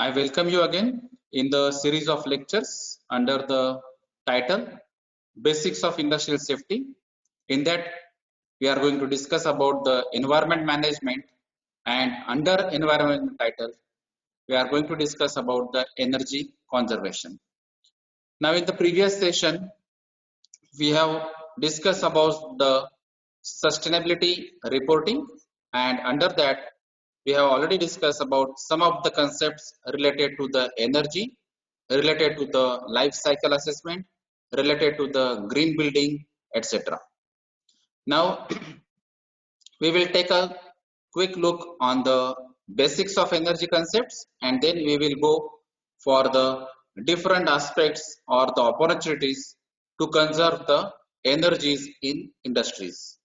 I welcome you again in the series of lectures under the title Basics of Industrial Safety. In that, we are going to discuss about the environment management, and under environment title, we are going to discuss about the energy conservation. Now, in the previous session, we have discussed about the sustainability reporting, and under that we have already discussed about some of the concepts related to the energy, related to the life cycle assessment, related to the green building, etc. Now we will take a quick look on the basics of energy concepts, and then we will go for the different aspects or the opportunities to conserve the energies in industries.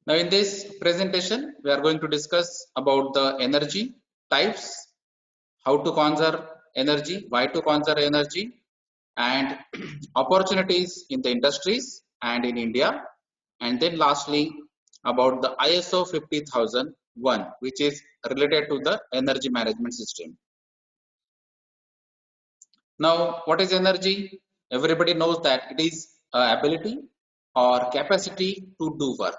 Now in this presentation, we are going to discuss about the energy types, how to conserve energy, why to conserve energy, and opportunities in the industries and in India. And then lastly, about the ISO 50001, which is related to the energy management system. Now, what is energy? Everybody knows that it is ability or capacity to do work.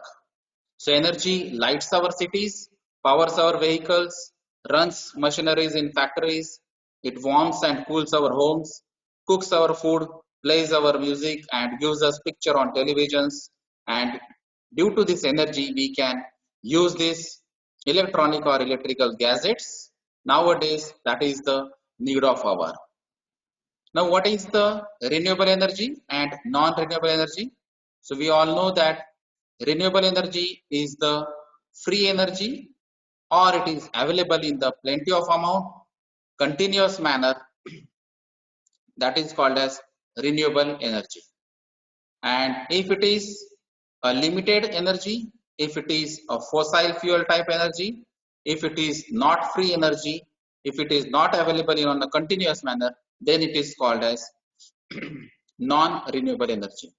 So energy lights our cities, powers our vehicles, runs machineries in factories, it warms and cools our homes, cooks our food, plays our music, and gives us picture on televisions. And due to this energy, we can use this electronic or electrical gadgets. Nowadays, that is the need of our. Now, what is the renewable energy and non-renewable energy? So we all know that renewable energy is the free energy, or it is available in the plenty of amount, continuous manner, that is called as renewable energy. And if it is a limited energy, if it is a fossil fuel type energy, if it is not free energy, if it is not available in on a continuous manner, then it is called as non-renewable energy.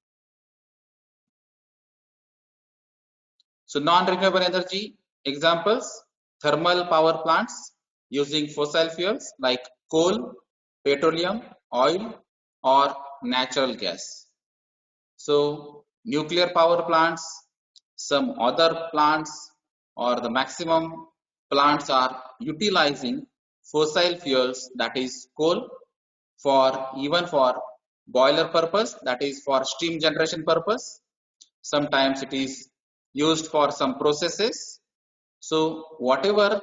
So non-renewable energy examples: thermal power plants using fossil fuels like coal, petroleum, oil, or natural gas. So nuclear power plants, some other plants, or the maximum plants are utilizing fossil fuels, that is coal, for even for boiler purpose, that is for steam generation purpose. Sometimes it is used for some processes. So whatever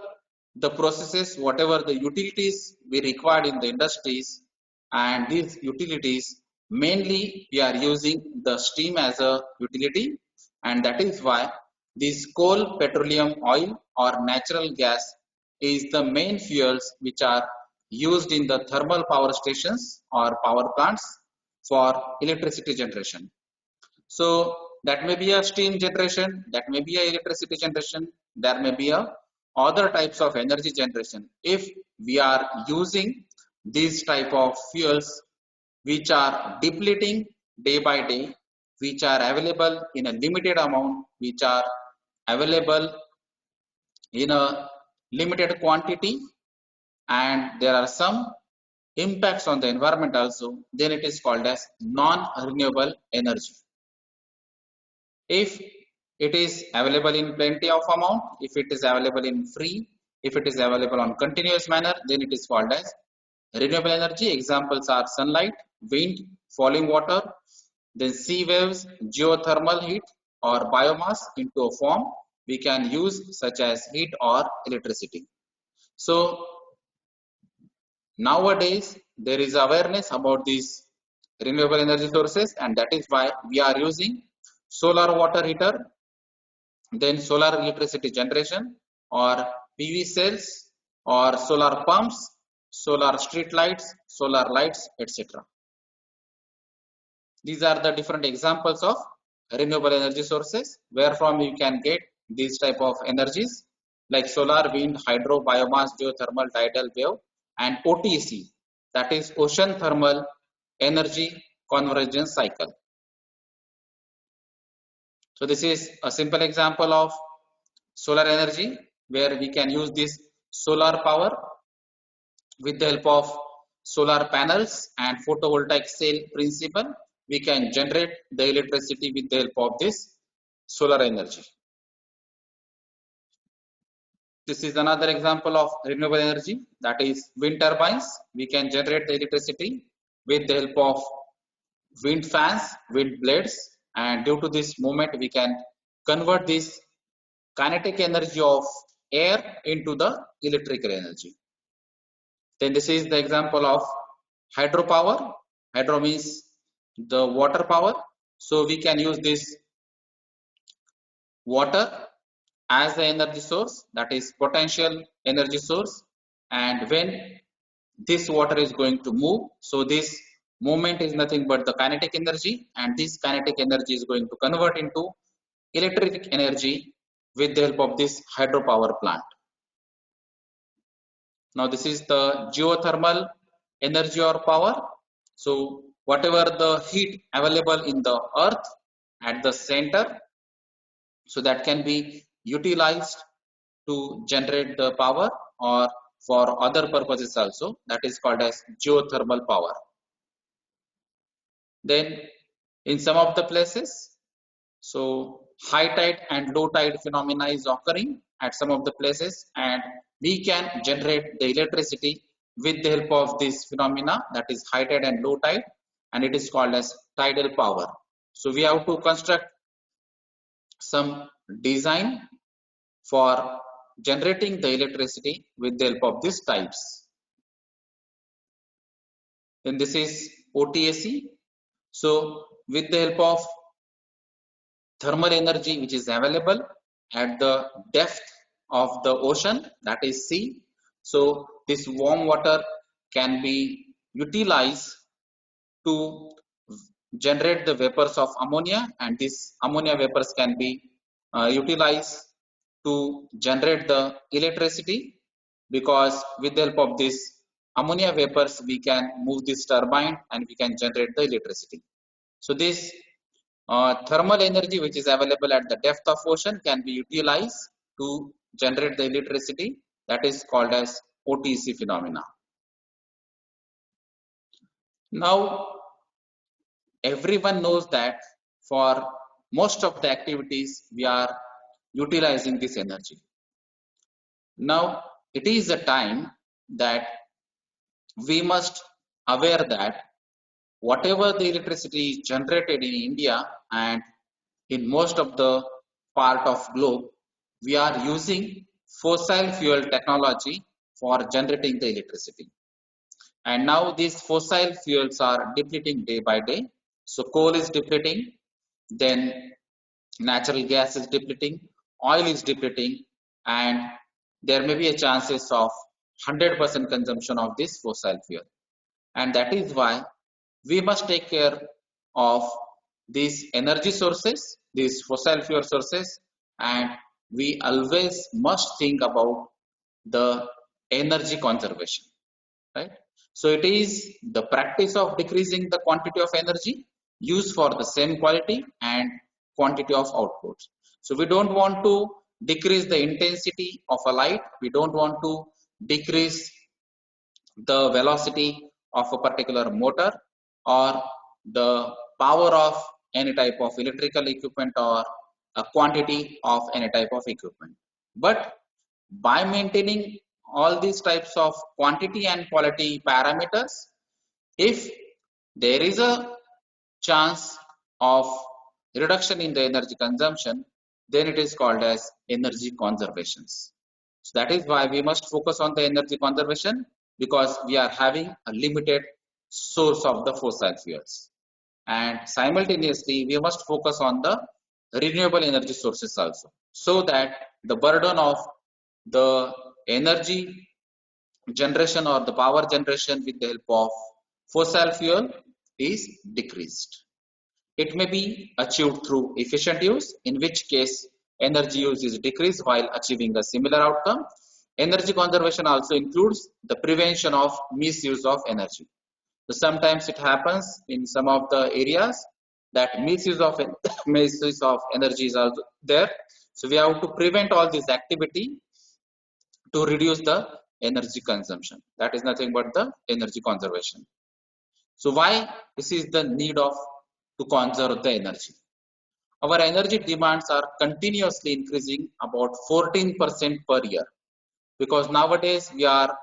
the processes, whatever the utilities we required in the industries, and these utilities mainly we are using the steam as a utility, and that is why this coal, petroleum, oil, or natural gas is the main fuels which are used in the thermal power stations or power plants for electricity generation. So that may be a steam generation, that may be a electricity generation, there may be a other types of energy generation. If we are using these type of fuels which are depleting day by day, which are available in a limited amount, which are available in a limited quantity, and there are some impacts on the environment also, then it is called as non-renewable energy. If it is available in plenty of amount, if it is available in free, if it is available on continuous manner, then it is called as renewable energy. Examples are sunlight, wind, falling water, then sea waves, geothermal heat, or biomass into a form we can use, such as heat or electricity. So nowadays there is awareness about these renewable energy sources, and that is why we are using solar water heater, then solar electricity generation, or PV cells, or solar pumps, solar street lights, solar lights, etc. These are the different examples of renewable energy sources where from you can get these type of energies like solar, wind, hydro, biomass, geothermal, tidal wave, and OTC, that is ocean thermal energy convergence cycle. So this is a simple example of solar energy, where we can use this solar power with the help of solar panels and photovoltaic cell principle. We can generate the electricity with the help of this solar energy. This is another example of renewable energy, that is wind turbines. We can generate the electricity with the help of wind fans, wind blades, and due to this movement we can convert this kinetic energy of air into the electrical energy. Then this is the example of hydropower. Hydro means the water power. So we can use this water as the energy source, that is potential energy source. And when this water is going to move, so this movement is nothing but the kinetic energy, and this kinetic energy is going to convert into electric energy with the help of this hydropower plant. Now this is the geothermal energy or power. So whatever the heat available in the earth at the center, so that can be utilized to generate the power or for other purposes also, that is called as geothermal power. Then in some of the places, so high tide and low tide phenomena is occurring at some of the places, and we can generate the electricity with the help of this phenomena, that is high tide and low tide, and it is called as tidal power. So we have to construct some design for generating the electricity with the help of these types. Then this is OTAC. So with the help of thermal energy which is available at the depth of the ocean, that is sea. So this warm water can be utilized to generate the vapors of ammonia, and these ammonia vapors can be utilized to generate the electricity, because with the help of this ammonia vapors we can move this turbine and we can generate the electricity. So this thermal energy which is available at the depth of ocean can be utilized to generate the electricity, that is called as OTC phenomena. Now everyone knows that for most of the activities we are utilizing this energy. Now it is a time that we must aware that whatever the electricity is generated in India and in most of the part of globe, we are using fossil fuel technology for generating the electricity. And now these fossil fuels are depleting day by day. So coal is depleting, then natural gas is depleting, oil is depleting, and there may be a chances of 100% consumption of this fossil fuel. And that is why we must take care of these energy sources, these fossil fuel sources, and we always must think about the energy conservation, right? So it is the practice of decreasing the quantity of energy used for the same quality and quantity of output. So we don't want to decrease the intensity of a light, we don't want to decrease the velocity of a particular motor or the power of any type of electrical equipment or a quantity of any type of equipment. But by maintaining all these types of quantity and quality parameters, if there is a chance of reduction in the energy consumption, then it is called as energy conservations. So that is why we must focus on the energy conservation, because we are having a limited source of the fossil fuels. And simultaneously, we must focus on the renewable energy sources also, so that the burden of the energy generation or the power generation with the help of fossil fuel is decreased. It may be achieved through efficient use, in which case energy use is decreased while achieving a similar outcome. Energy conservation also includes the prevention of misuse of energy. So sometimes it happens in some of the areas that misuse of misuse of energy is also there. So we have to prevent all this activity to reduce the energy consumption. That is nothing but the energy conservation. So why this is the need of to conserve the energy? Our energy demands are continuously increasing about 14% per year, because nowadays we are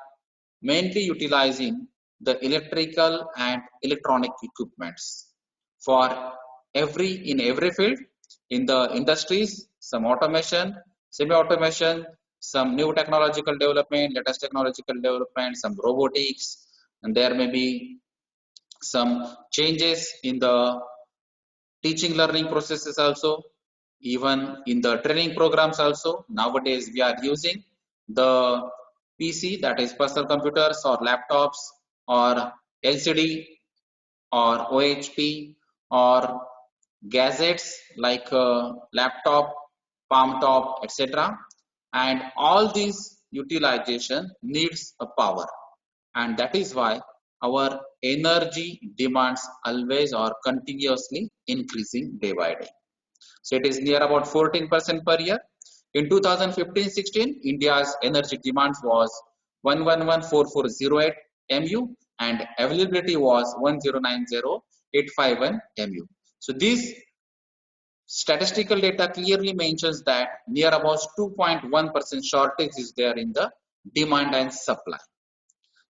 mainly utilizing the electrical and electronic equipments for every field. In the industries, some automation, semi-automation, some new technological development, latest technological development, some robotics, and there may be some changes in the teaching learning processes also, even in the training programs also. Nowadays we are using the PC, that is personal computers or laptops or LCD or OHP or gadgets like laptop, palm top, etc. And all these utilization needs a power, and that is why our energy demands always or continuously increasing day by day. So it is near about 14% per year. In 2015-16, India's energy demands was 1114408 MU and availability was 1090851 MU. So this statistical data clearly mentions that near about 2.1% shortage is there in the demand and supply.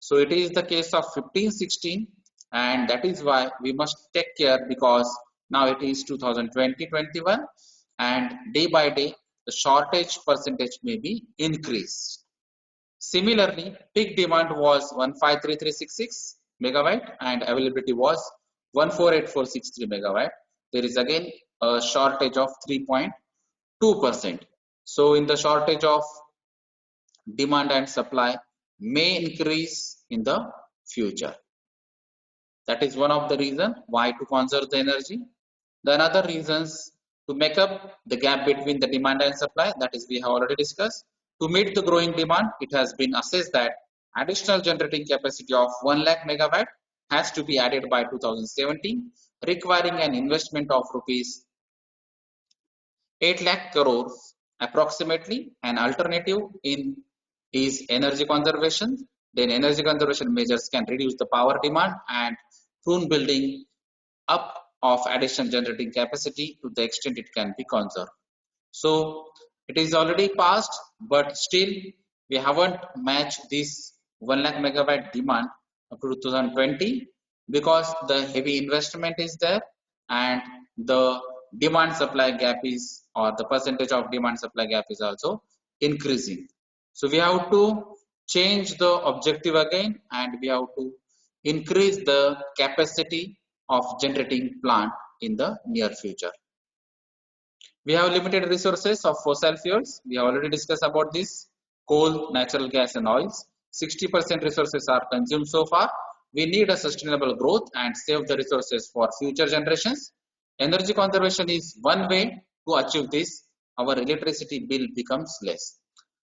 So it is the case of 15-16, and that is why we must take care, because now it is 2020-21 and day by day the shortage percentage may be increased. Similarly, peak demand was 153366 megawatt and availability was 148463 megawatt. There is again a shortage of 3.2%. So in the shortage of demand and supply may increase in the future. That is one of the reasons why to conserve the energy. The another reasons to make up the gap between the demand and supply, that is we have already discussed. To meet the growing demand, it has been assessed that additional generating capacity of 1 lakh megawatt has to be added by 2017, requiring an investment of rupees 8 lakh crores approximately. An alternative in is energy conservation. Then energy conservation measures can reduce the power demand and prune building up of additional generating capacity to the extent it can be conserved. So it is already passed, but still we haven't matched this 1 lakh megawatt demand up to 2020, because the heavy investment is there and the demand supply gap is, or the percentage of demand supply gap is also increasing. So we have to change the objective again, and we have to increase the capacity of generating plant in the near future. We have limited resources of fossil fuels. We have already discussed about this. Coal, natural gas and oils. 60% resources are consumed so far. We need a sustainable growth and save the resources for future generations. Energy conservation is one way to achieve this. Our electricity bill becomes less.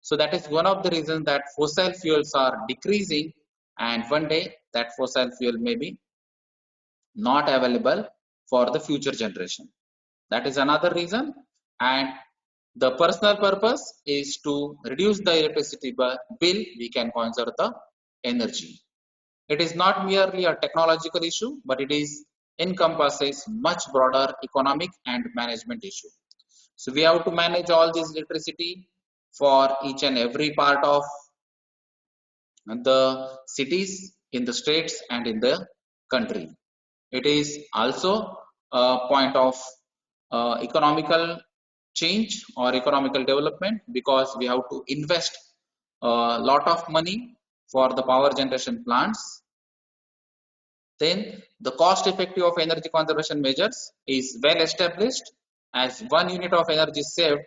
So that is one of the reasons that fossil fuels are decreasing, and one day that fossil fuel may be not available for the future generation. That is another reason. And the personal purpose is to reduce the electricity bill. We can conserve the energy. It is not merely a technological issue, but it is encompasses much broader economic and management issue. So we have to manage all this electricity for each and every part of the cities, in the states and in the country. It is also a point of economical change or economical development, because we have to invest a lot of money for the power generation plants. Then the cost effective of energy conservation measures is well established, as 1 unit of energy saved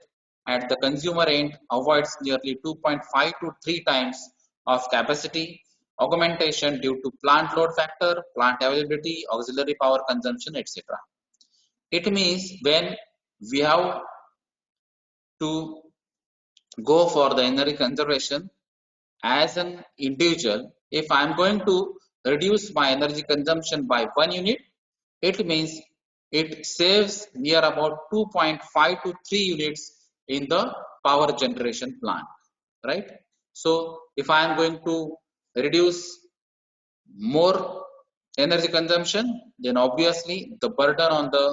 at the consumer end avoids nearly 2.5 to 3 times of capacity augmentation due to plant load factor, plant availability, auxiliary power consumption, etc. It means when we have to go for the energy conservation as an individual, if I am going to reduce my energy consumption by 1 unit, it means it saves near about 2.5 to 3 units in the power generation plant, right? So if I am going to reduce more energy consumption, then obviously the burden on the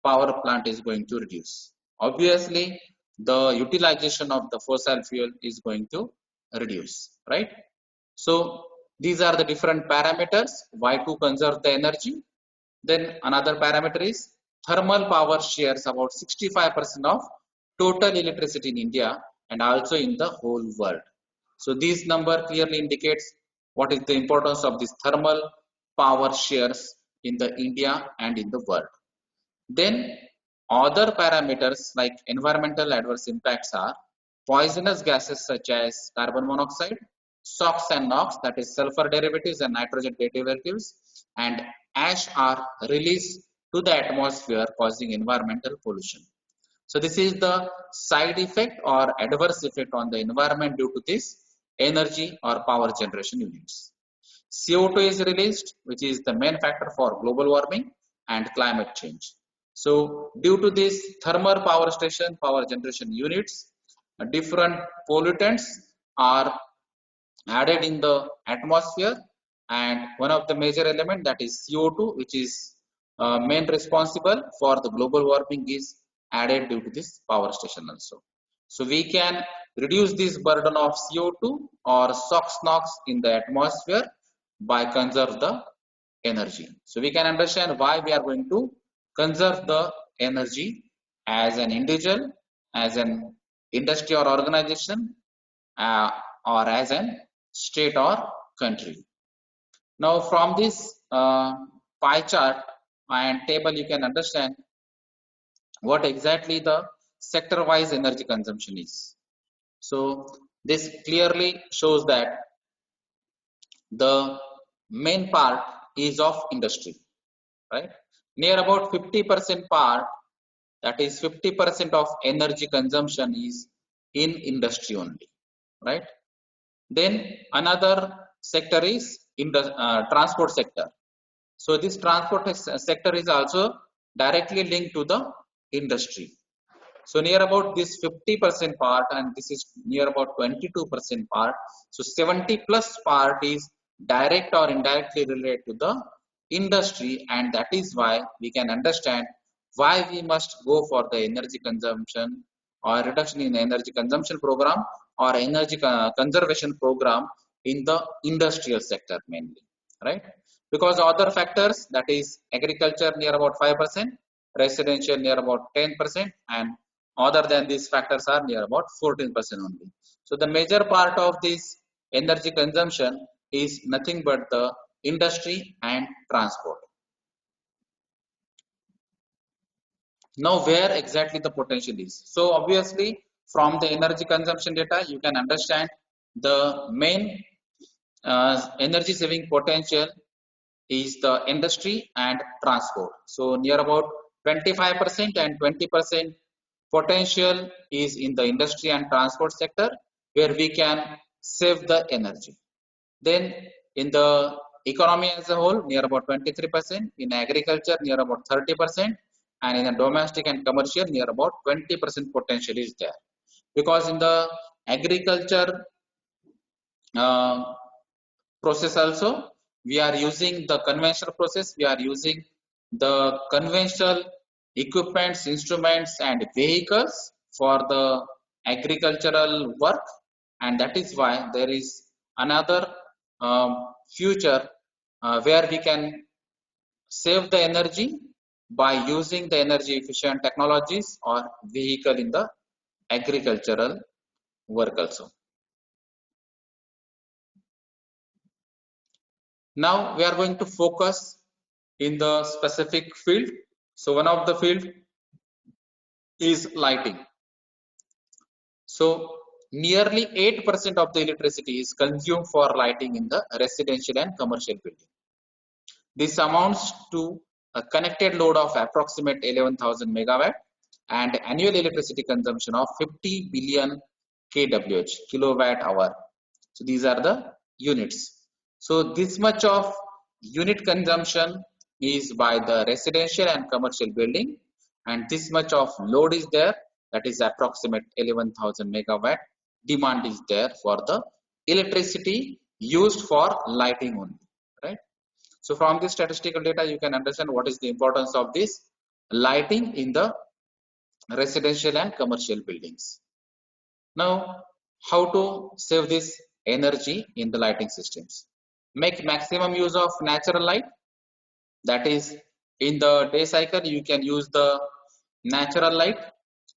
power plant is going to reduce. Obviously the utilization of the fossil fuel is going to reduce, right? So these are the different parameters why to conserve the energy. Then another parameter is thermal power shares about 65% of total electricity in India and also in the whole world. So this number clearly indicates what is the importance of this thermal power shares in the India and in the world. Then other parameters like environmental adverse impacts are poisonous gases such as carbon monoxide, SOx and NOx, that is sulfur derivatives and nitrogen derivatives, and ash are released to the atmosphere causing environmental pollution. So this is the side effect or adverse effect on the environment due to this energy or power generation units. CO2 is released, which is the main factor for global warming and climate change. So due to this thermal power station, power generation units, different pollutants are added in the atmosphere, and one of the major element, that is CO2, which is main responsible for the global warming, is added due to this power station also. So we can reduce this burden of CO2 or SOx NOx in the atmosphere by conserve the energy. So we can understand why we are going to conserve the energy as an individual, as an industry or organization, uh, or as an state or country. Now from this pie chart and table you can understand what exactly the sector wise energy consumption is. So this clearly shows that the main part is of industry, right? Near about 50% part, that is 50% of energy consumption is in industry only, right? Then another sector is in the transport sector. So this transport sector is also directly linked to the industry. So near about this 50% part, and this is near about 22% part. So 70 plus part is direct or indirectly related to the industry, and that is why we can understand why we must go for the energy consumption or reduction in energy consumption program or energy conservation program in the industrial sector mainly, right? Because other factors, that is agriculture near about 5%, residential near about 10%, and other than these factors are near about 14% only. So the major part of this energy consumption is nothing but the industry and transport. Now where exactly the potential is? So obviously from the energy consumption data you can understand the main energy saving potential is the industry and transport. So near about 25% and 20% potential is in the industry and transport sector where we can save the energy. Then in the economy as a whole near about 23%, in agriculture near about 30%, and in the domestic and commercial near about 20% potential is there. Because in the agriculture process also we are using the conventional process, we are using the conventional equipments, instruments and vehicles for the agricultural work, and that is why there is another future where we can save the energy by using the energy efficient technologies or vehicle in the agricultural work also. Now we are going to focus in the specific field. So one of the field is lighting. So nearly 8% of the electricity is consumed for lighting in the residential and commercial building. This amounts to a connected load of approximate 11,000 megawatt and annual electricity consumption of 50 billion kWh, kilowatt hour. So these are the units. So this much of unit consumption is by the residential and commercial building, and this much of load is there that is approximate 11,000 megawatt demand is there for the electricity used for lighting only, right? So from this statistical data, you can understand what is the importance of this lighting in the residential and commercial buildings. Now, how to save this energy in the lighting systems? Make maximum use of natural light. That is, in the day cycle, you can use the natural light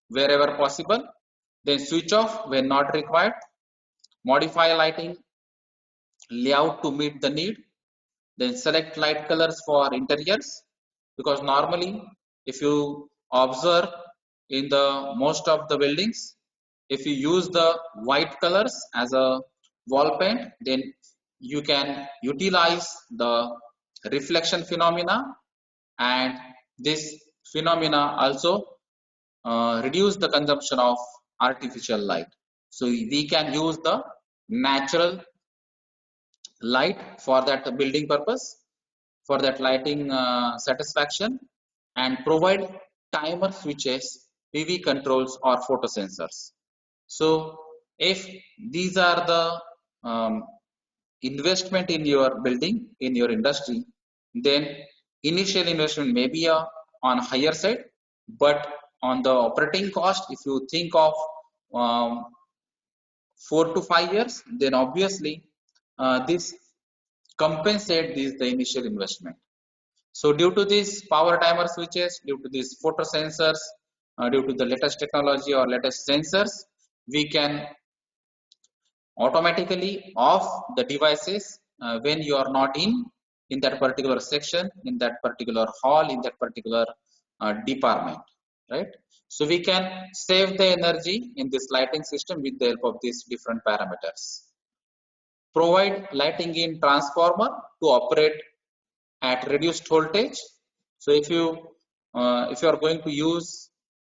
wherever possible. Then switch off when not required. Modify lighting layout to meet the need. Then select light colors for interiors, because normally if you observe in the most of the buildings, if you use the white colors as a wall paint, then you can utilize the reflection phenomena, and this phenomena also reduce the consumption of artificial light. So we can use the natural light for that building purpose, for that lighting satisfaction, and provide timer switches, PV controls, or photo sensors. So if these are the investment in your building, in your industry, then initial investment may be on higher side, but on the operating cost, if you think of um, 4 to 5 years, then obviously this compensate this the initial investment. So due to these power timer switches, due to these photo sensors, due to the latest technology or latest sensors, we can automatically off the devices when you are not in that particular section, in that particular hall, in that particular department, right? So we can save the energy in this lighting system with the help of these different parameters. Provide lighting in transformer to operate at reduced voltage. So if you are going to use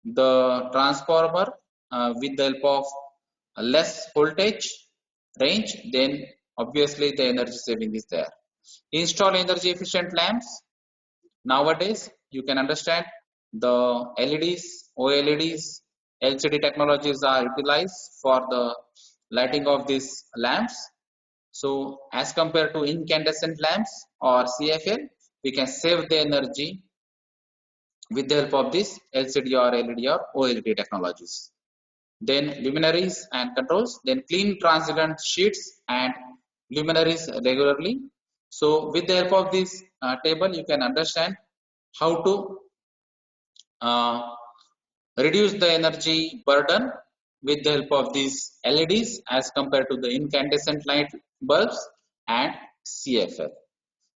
the transformer with the help of a less voltage range, then obviously the energy saving is there. Install energy efficient lamps. Nowadays you can understand the LEDs, OLEDs, LCD technologies are utilized for the lighting of these lamps. So as compared to incandescent lamps or CFL, we can save the energy with the help of this LCD or LED or OLED technologies. Then luminaries and controls, then clean transparent sheets and luminaries regularly. So with the help of this table, you can understand how to uh, reduce the energy burden with the help of these LEDs as compared to the incandescent light bulbs and CFL.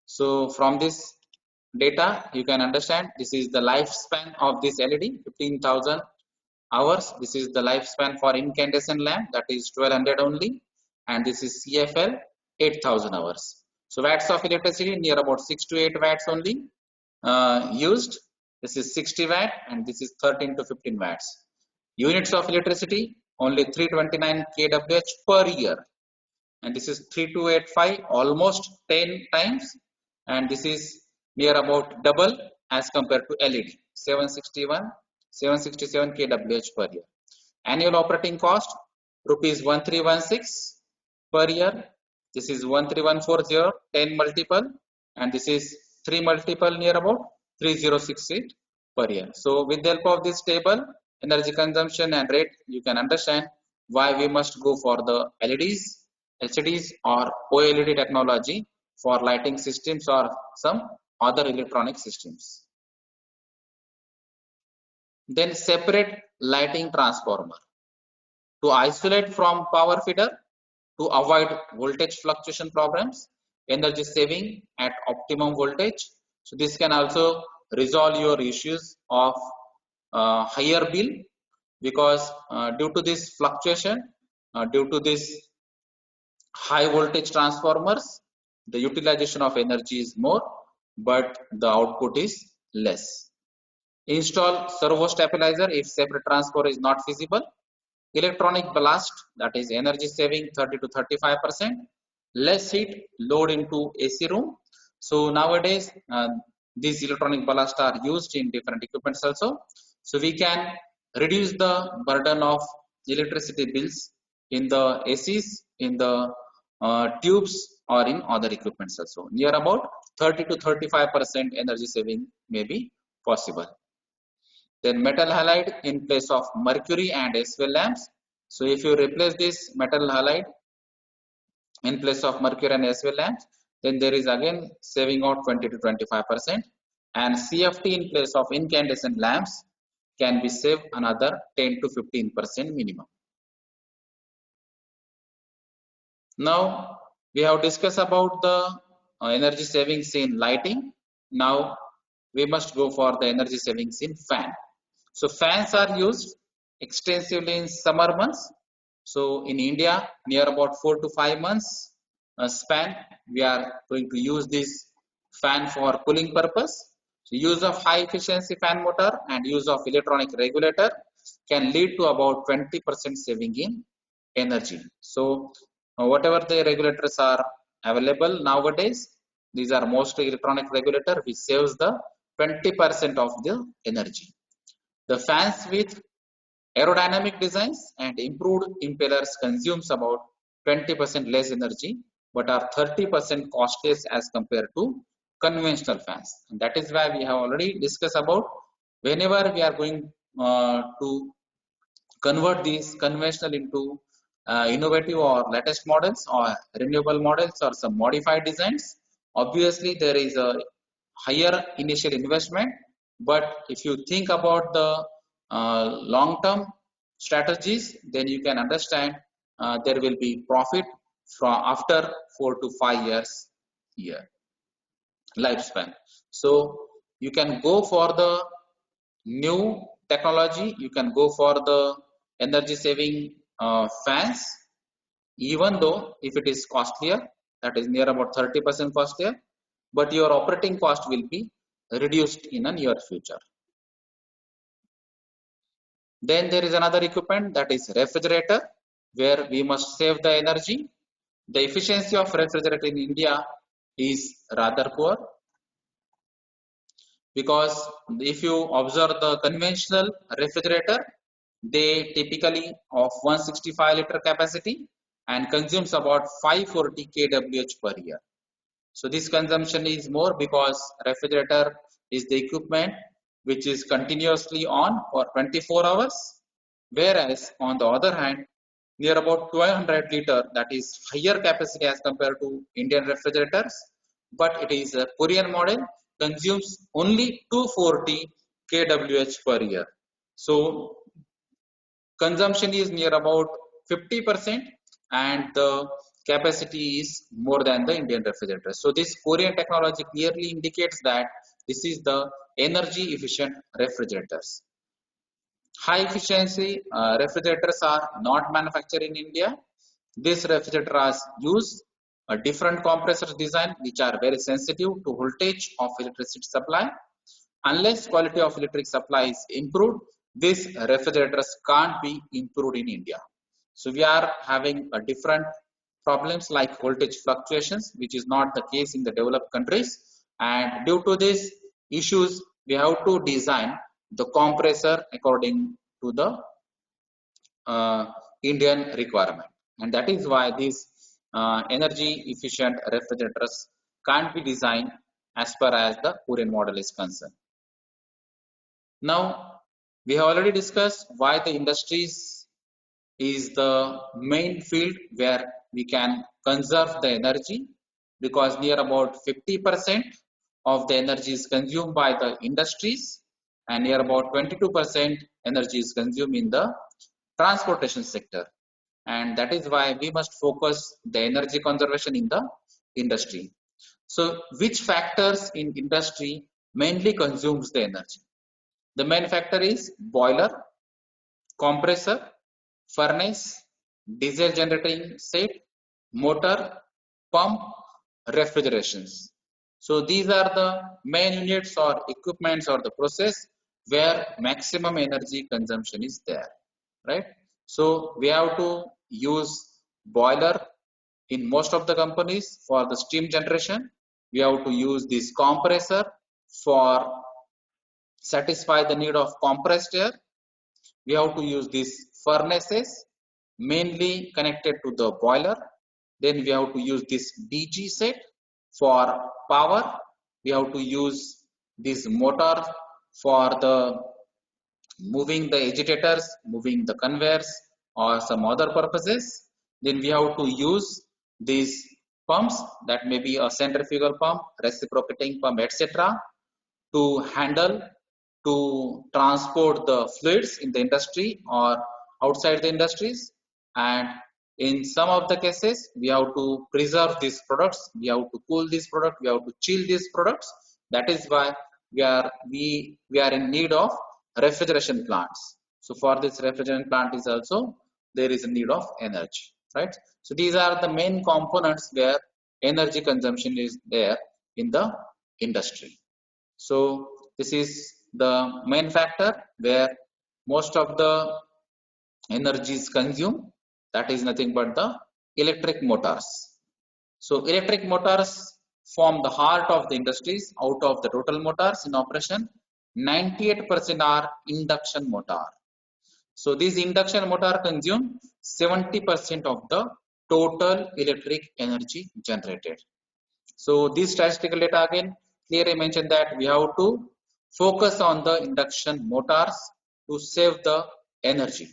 So from this data, you can understand this is the lifespan of this LED, 15,000 hours. This is the lifespan for incandescent lamp, that is 1200 only, and this is CFL, 8,000 hours. So watts of electricity near about 6 to 8 watts only used. This is 60 watt and this is 13 to 15 watts. Units of electricity only 329 kWh per year, and this is 3285, almost 10 times, and this is near about double as compared to LED, 767 kWh per year. Annual operating cost rupees 1316 per year. This is 13140, 10 multiple, and this is 3 multiple near about 3068 per year. So with the help of this table, energy consumption and rate, you can understand why we must go for the LEDs, LCDs or OLED technology for lighting systems or some other electronic systems. Then separate lighting transformer to isolate from power feeder to avoid voltage fluctuation problems, energy saving at optimum voltage. So this can also resolve your issues of higher bill, because due to this fluctuation, due to this high voltage transformers, the utilization of energy is more, but the output is less. Install servo stabilizer if separate transformer is not feasible. Electronic ballast, that is energy saving 30 to 35%. Less heat load into AC room. So nowadays these electronic ballast are used in different equipments also. So we can reduce the burden of electricity bills in the ACs, in the tubes or in other equipments also. Near about 30 to 35% energy saving may be possible. Then metal halide in place of mercury and SL lamps. So if you replace this metal halide in place of mercury and SL lamps, then there is again saving out 20 to 25%, and CFT in place of incandescent lamps can be saved another 10 to 15% minimum. Now we have discussed about the energy savings in lighting. Now we must go for the energy savings in fan. So fans are used extensively in summer months. So in India, near about 4 to 5 months span, we are going to use this fan for cooling purpose. So use of high efficiency fan motor and use of electronic regulator can lead to about 20% saving in energy. So whatever the regulators are available nowadays, these are mostly electronic regulator which saves the 20% of the energy. The fans with aerodynamic designs and improved impellers consumes about 20% less energy but are 30% costlier as compared to conventional fans. And that is why we have already discussed about whenever we are going to convert these conventional into innovative or latest models or renewable models or some modified designs. Obviously there is a higher initial investment, but if you think about the long term strategies, then you can understand there will be profit from after 4 to 5 years year lifespan. So you can go for the new technology, you can go for the energy saving fans, even though if it is costlier, that is near about 30% costlier, but your operating cost will be reduced in a near future. Then there is another equipment, that is refrigerator, where we must save the energy. The efficiency of refrigerator in India is rather poor, because if you observe the conventional refrigerator, they typically of 165 liter capacity and consumes about 540 kWh per year. So this consumption is more because refrigerator is the equipment which is continuously on for 24 hours, whereas on the other hand, near about 1200 liter, that is higher capacity as compared to Indian refrigerators, but it is a Korean model, consumes only 240 kWh per year. So consumption is near about 50% and the capacity is more than the Indian refrigerator. So this Korean technology clearly indicates that this is the energy efficient refrigerators. High efficiency refrigerators are not manufactured in India. These refrigerators use a different compressor design which are very sensitive to voltage of electricity supply. Unless quality of electric supply is improved, these refrigerators can't be improved in India. So we are having a different problems like voltage fluctuations, which is not the case in the developed countries. And due to these issues, we have to design the compressor according to the Indian requirement. And that is why these energy efficient refrigerators can't be designed as far as the Korean model is concerned. Now, we have already discussed why the industries is the main field where we can conserve the energy, because near about 50% of the energy is consumed by the industries and near about 22% energy is consumed in the transportation sector. And that is why we must focus the energy conservation in the industry. So which factors in industry mainly consumes the energy? The main factor is boiler, compressor, furnace, diesel generating set, motor, pump, refrigerations. So these are the main units or equipments or the process where maximum energy consumption is there, right? So we have to use boiler in most of the companies for the steam generation. We have to use this compressor for satisfy the need of compressed air. we have to use these furnaces mainly connected to the boiler. Then we have to use this DG set for power. We have to use this motor for the moving the agitators, moving the conveyors or some other purposes. Then we have to use these pumps, that may be a centrifugal pump, reciprocating pump, etc., to handle, to transport the fluids in the industry or outside the industries. And in some of the cases we have to preserve these products, we have to cool this product, we have to chill these products. That is why we are in need of refrigeration plants. So for this refrigeration plant is also there is a need of energy, right? So these are the main components where energy consumption is there in the industry. So this is the main factor where most of the energy is consumed. That is nothing but the electric motors. So electric motors form the heart of the industries. Out of the total motors in operation, 98% are induction motor. So this induction motor consume 70% of the total electric energy generated. So this statistical data again clearly mention that we have to focus on the induction motors to save the energy.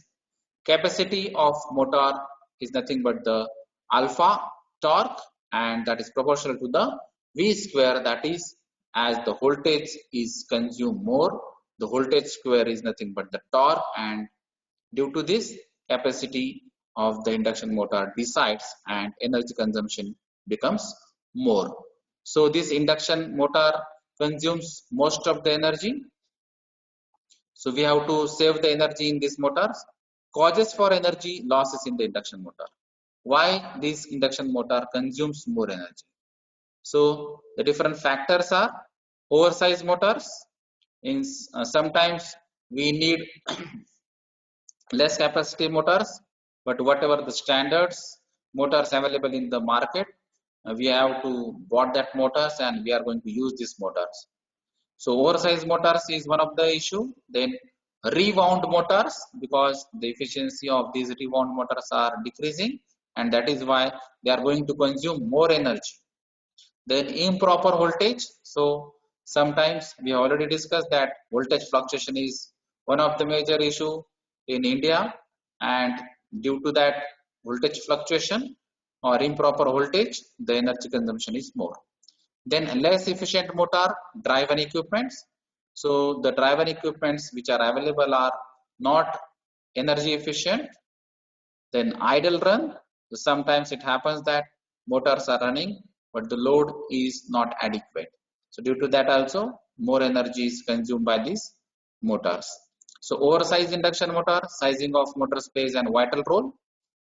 Capacity of motor is nothing but the alpha torque, and that is proportional to the V square, that is, as the voltage is consumed more, the voltage square is nothing but the torque, and due to this capacity of the induction motor decides and energy consumption becomes more. So this induction motor consumes most of the energy. So we have to save the energy in these motors. Causes for energy losses in the induction motor. Why this induction motor consumes more energy? So the different factors are oversized motors. In sometimes we need less capacity motors, but whatever the standards motors available in the market, we have to bought that motors and we are going to use these motors. So oversized motors is one of the issue. Then rewound motors, because the efficiency of these rewound motors are decreasing, and that is why they are going to consume more energy. Then improper voltage. So sometimes we have already discussed that voltage fluctuation is one of the major issue in India, and due to that voltage fluctuation or improper voltage, the energy consumption is more. Then less efficient motor driven equipments. So the driven equipments which are available are not energy efficient. Then idle run. So sometimes it happens that motors are running but the load is not adequate. So due to that also more energy is consumed by these motors. So oversized induction motor, sizing of motor plays a vital role.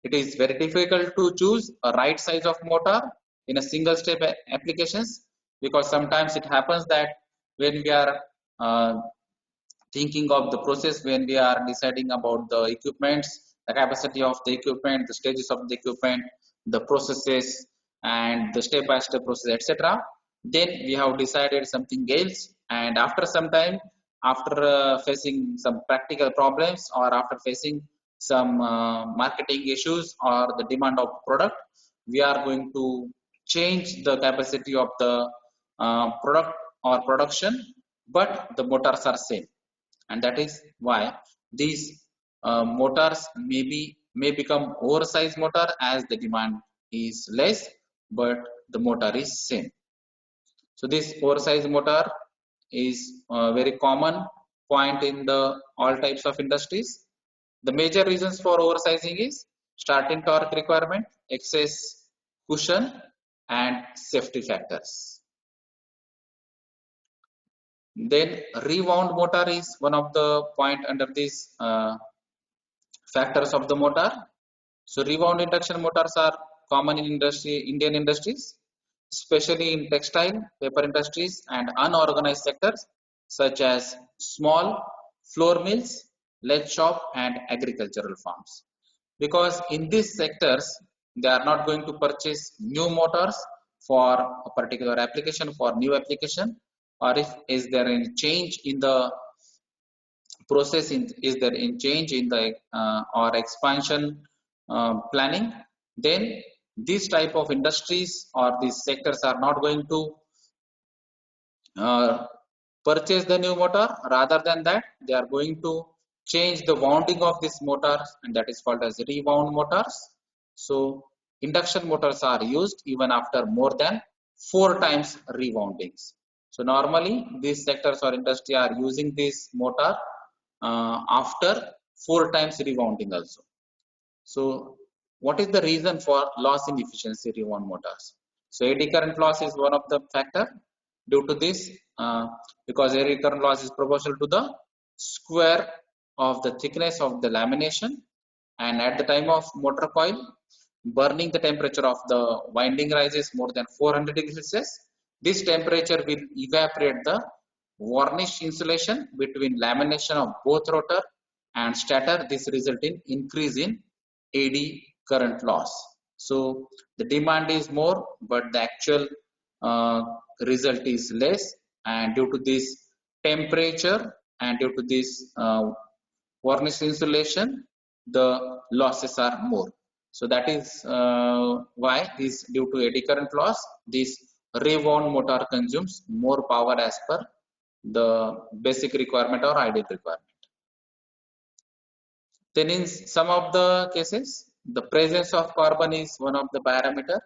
It is very difficult to choose a right size of motor in a single step applications, because sometimes it happens that when we are uh, thinking of the process, when we are deciding about the equipments, the capacity of the equipment, the stages of the equipment, the processes and the step by step process, etc., then we have decided something else, and after some time, after facing some practical problems or after facing some marketing issues or the demand of product, we are going to change the capacity of the product or production, but the motors are same. And that is why these motors may become oversized motor as the demand is less, but the motor is same. So this oversized motor is a very common point in the all types of industries. The major reasons for oversizing is starting torque requirement, excess cushion, and safety factors. Then rewound motor is one of the point under these factors of the motor. So rewound induction motors are common in Indian industries, especially in textile, paper industries, and unorganized sectors such as small floor mills, lathe shop, and agricultural farms. Because in these sectors, they are not going to purchase new motors for a particular application, for new application, or if is there any change in the process is there in change in the or expansion planning, then these type of industries or these sectors are not going to uh, purchase the new motor. Rather than that, they are going to change the wounding of this motor, and that is called as rewound motors. So induction motors are used even after more than 4 times rewoundings. So normally these sectors or industry are using this motor after 4 times rewounding also. So what is the reason for loss in efficiency rewound motors? So eddy current loss is one of the factor. Due to this, because eddy current loss is proportional to the square of the thickness of the lamination, and at the time of motor coil burning, the temperature of the winding rises more than 400 degrees Celsius. This temperature will evaporate the varnish insulation between lamination of both rotor and stator. This result in increase in eddy current loss. So the demand is more, but the actual uh, result is less, and due to this temperature and due to this varnish insulation, the losses are more. So that is why is due to eddy current loss, this rewound motor consumes more power as per the basic requirement or ideal requirement. Then in some of the cases, the presence of carbon is one of the parameter.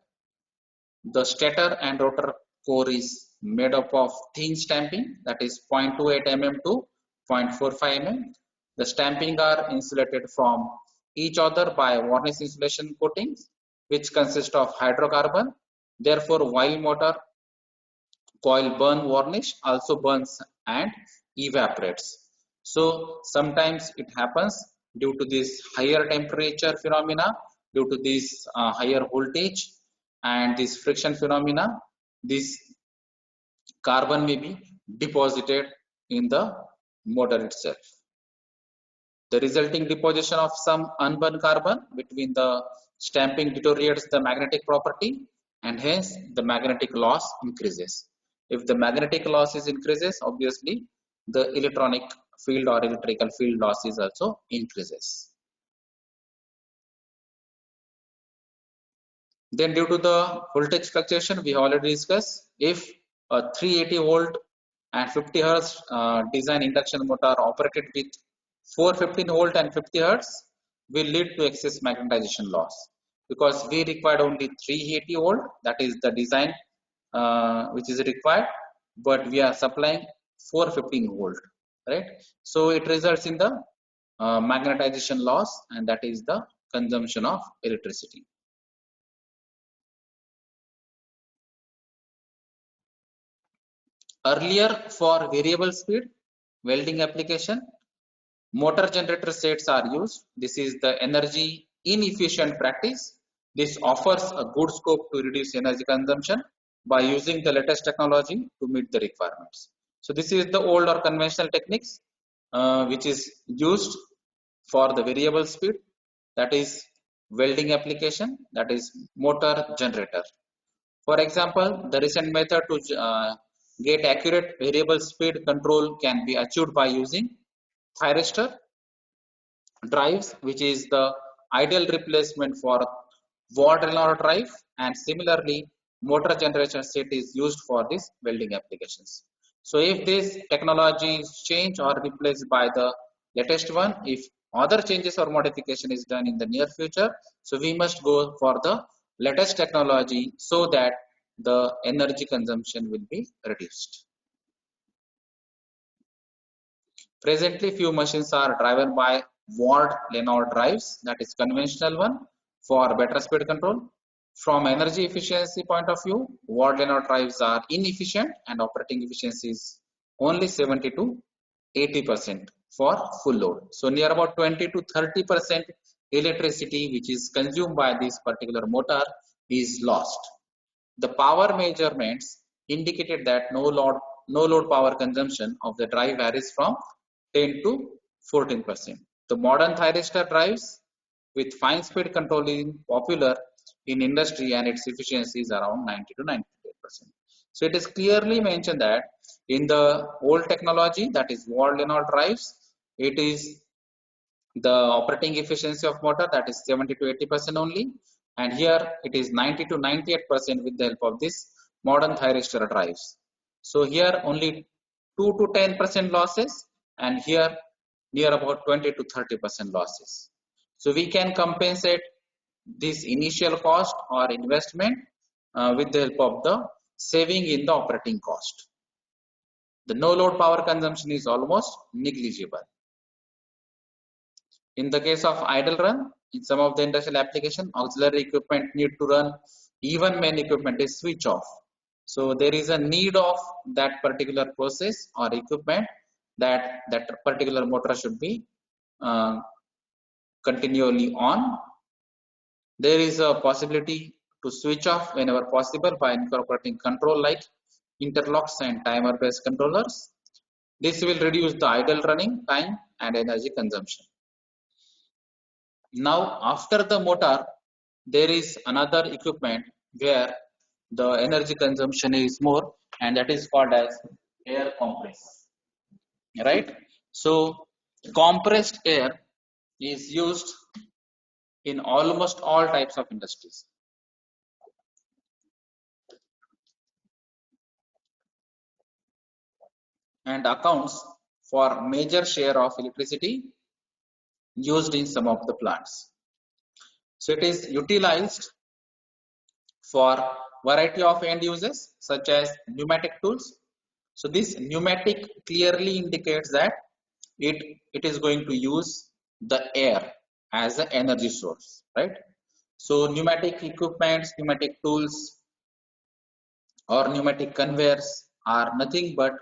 The stator and rotor core is made up of thin stamping, that is 0.28 mm to 0.45 mm. The stamping are insulated from each other by varnish insulation coatings, which consist of hydrocarbon. Therefore, while motor coil burn, varnish also burns and evaporates. So sometimes it happens due to this higher temperature phenomena, due to this higher voltage and this friction phenomena, this carbon may be deposited in the motor itself. The resulting deposition of some unburned carbon between the stamping deteriorates the magnetic property, and hence the magnetic loss increases. If the magnetic loss is increases, obviously the electronic field or electrical field loss is also increases. Then due to the voltage fluctuation, we already discussed, if a 380 volt and 50 hertz design induction motor operated with 415 volt and 50 hertz will lead to excess magnetization loss, because we required only 380 volt, that is the design which is required, but we are supplying 415 volt, right? So it results in the magnetization loss, and that is the consumption of electricity. Earlier, for variable speed welding application, motor generator sets are used. This is the energy inefficient practice. This offers a good scope to reduce energy consumption by using the latest technology to meet the requirements. So this is the old or conventional techniques which is used for the variable speed, that is welding application, that is motor generator. For example, the recent method to get accurate variable speed control can be achieved by using thyristor drives, which is the ideal replacement for watt-Renault drive, and similarly motor generation set is used for these welding applications. So if this technology is changed or replaced by the latest one, if other changes or modification is done in the near future, so we must go for the latest technology so that the energy consumption will be reduced. Presently, few machines are driven by Ward-Lenard drives, that is conventional one, for better speed control. From energy efficiency point of view, Ward-Lenard drives are inefficient and operating efficiency is only 70 to 80% for full load. So near about 20 to 30% electricity which is consumed by this particular motor is lost. The power measurements indicated that no load power consumption of the drive varies from 10 to 14%. The modern thyristor drives with fine speed control is popular in industry, and its efficiency is around 90 to 98%. So it is clearly mentioned that in the old technology, that is wall Lenard drives, it is the operating efficiency of motor, that is 70 to 80% only, and here it is 90 to 98% with the help of this modern thyristor drives. So here only 2 to 10% losses, and here near about 20 to 30% losses. So we can compensate this initial cost or investment with the help of the saving in the operating cost. The no load power consumption is almost negligible. In the case of idle run, in some of the industrial application, auxiliary equipment need to run even when equipment is switch off. So there is a need of that particular process or equipment that particular motor should be uh, continually on. There is a possibility to switch off whenever possible by incorporating control like interlocks and timer based controllers. This will reduce the idle running time and energy consumption. Now after the motor, there is another equipment where the energy consumption is more, and that is called as air compress, right? So compressed air is used in almost all types of industries and accounts for major share of electricity used in some of the plants. So it is utilized for variety of end uses such as pneumatic tools. So this pneumatic clearly indicates that it is going to use the air as an energy source, right? So pneumatic equipments, pneumatic tools or pneumatic conveyors are nothing but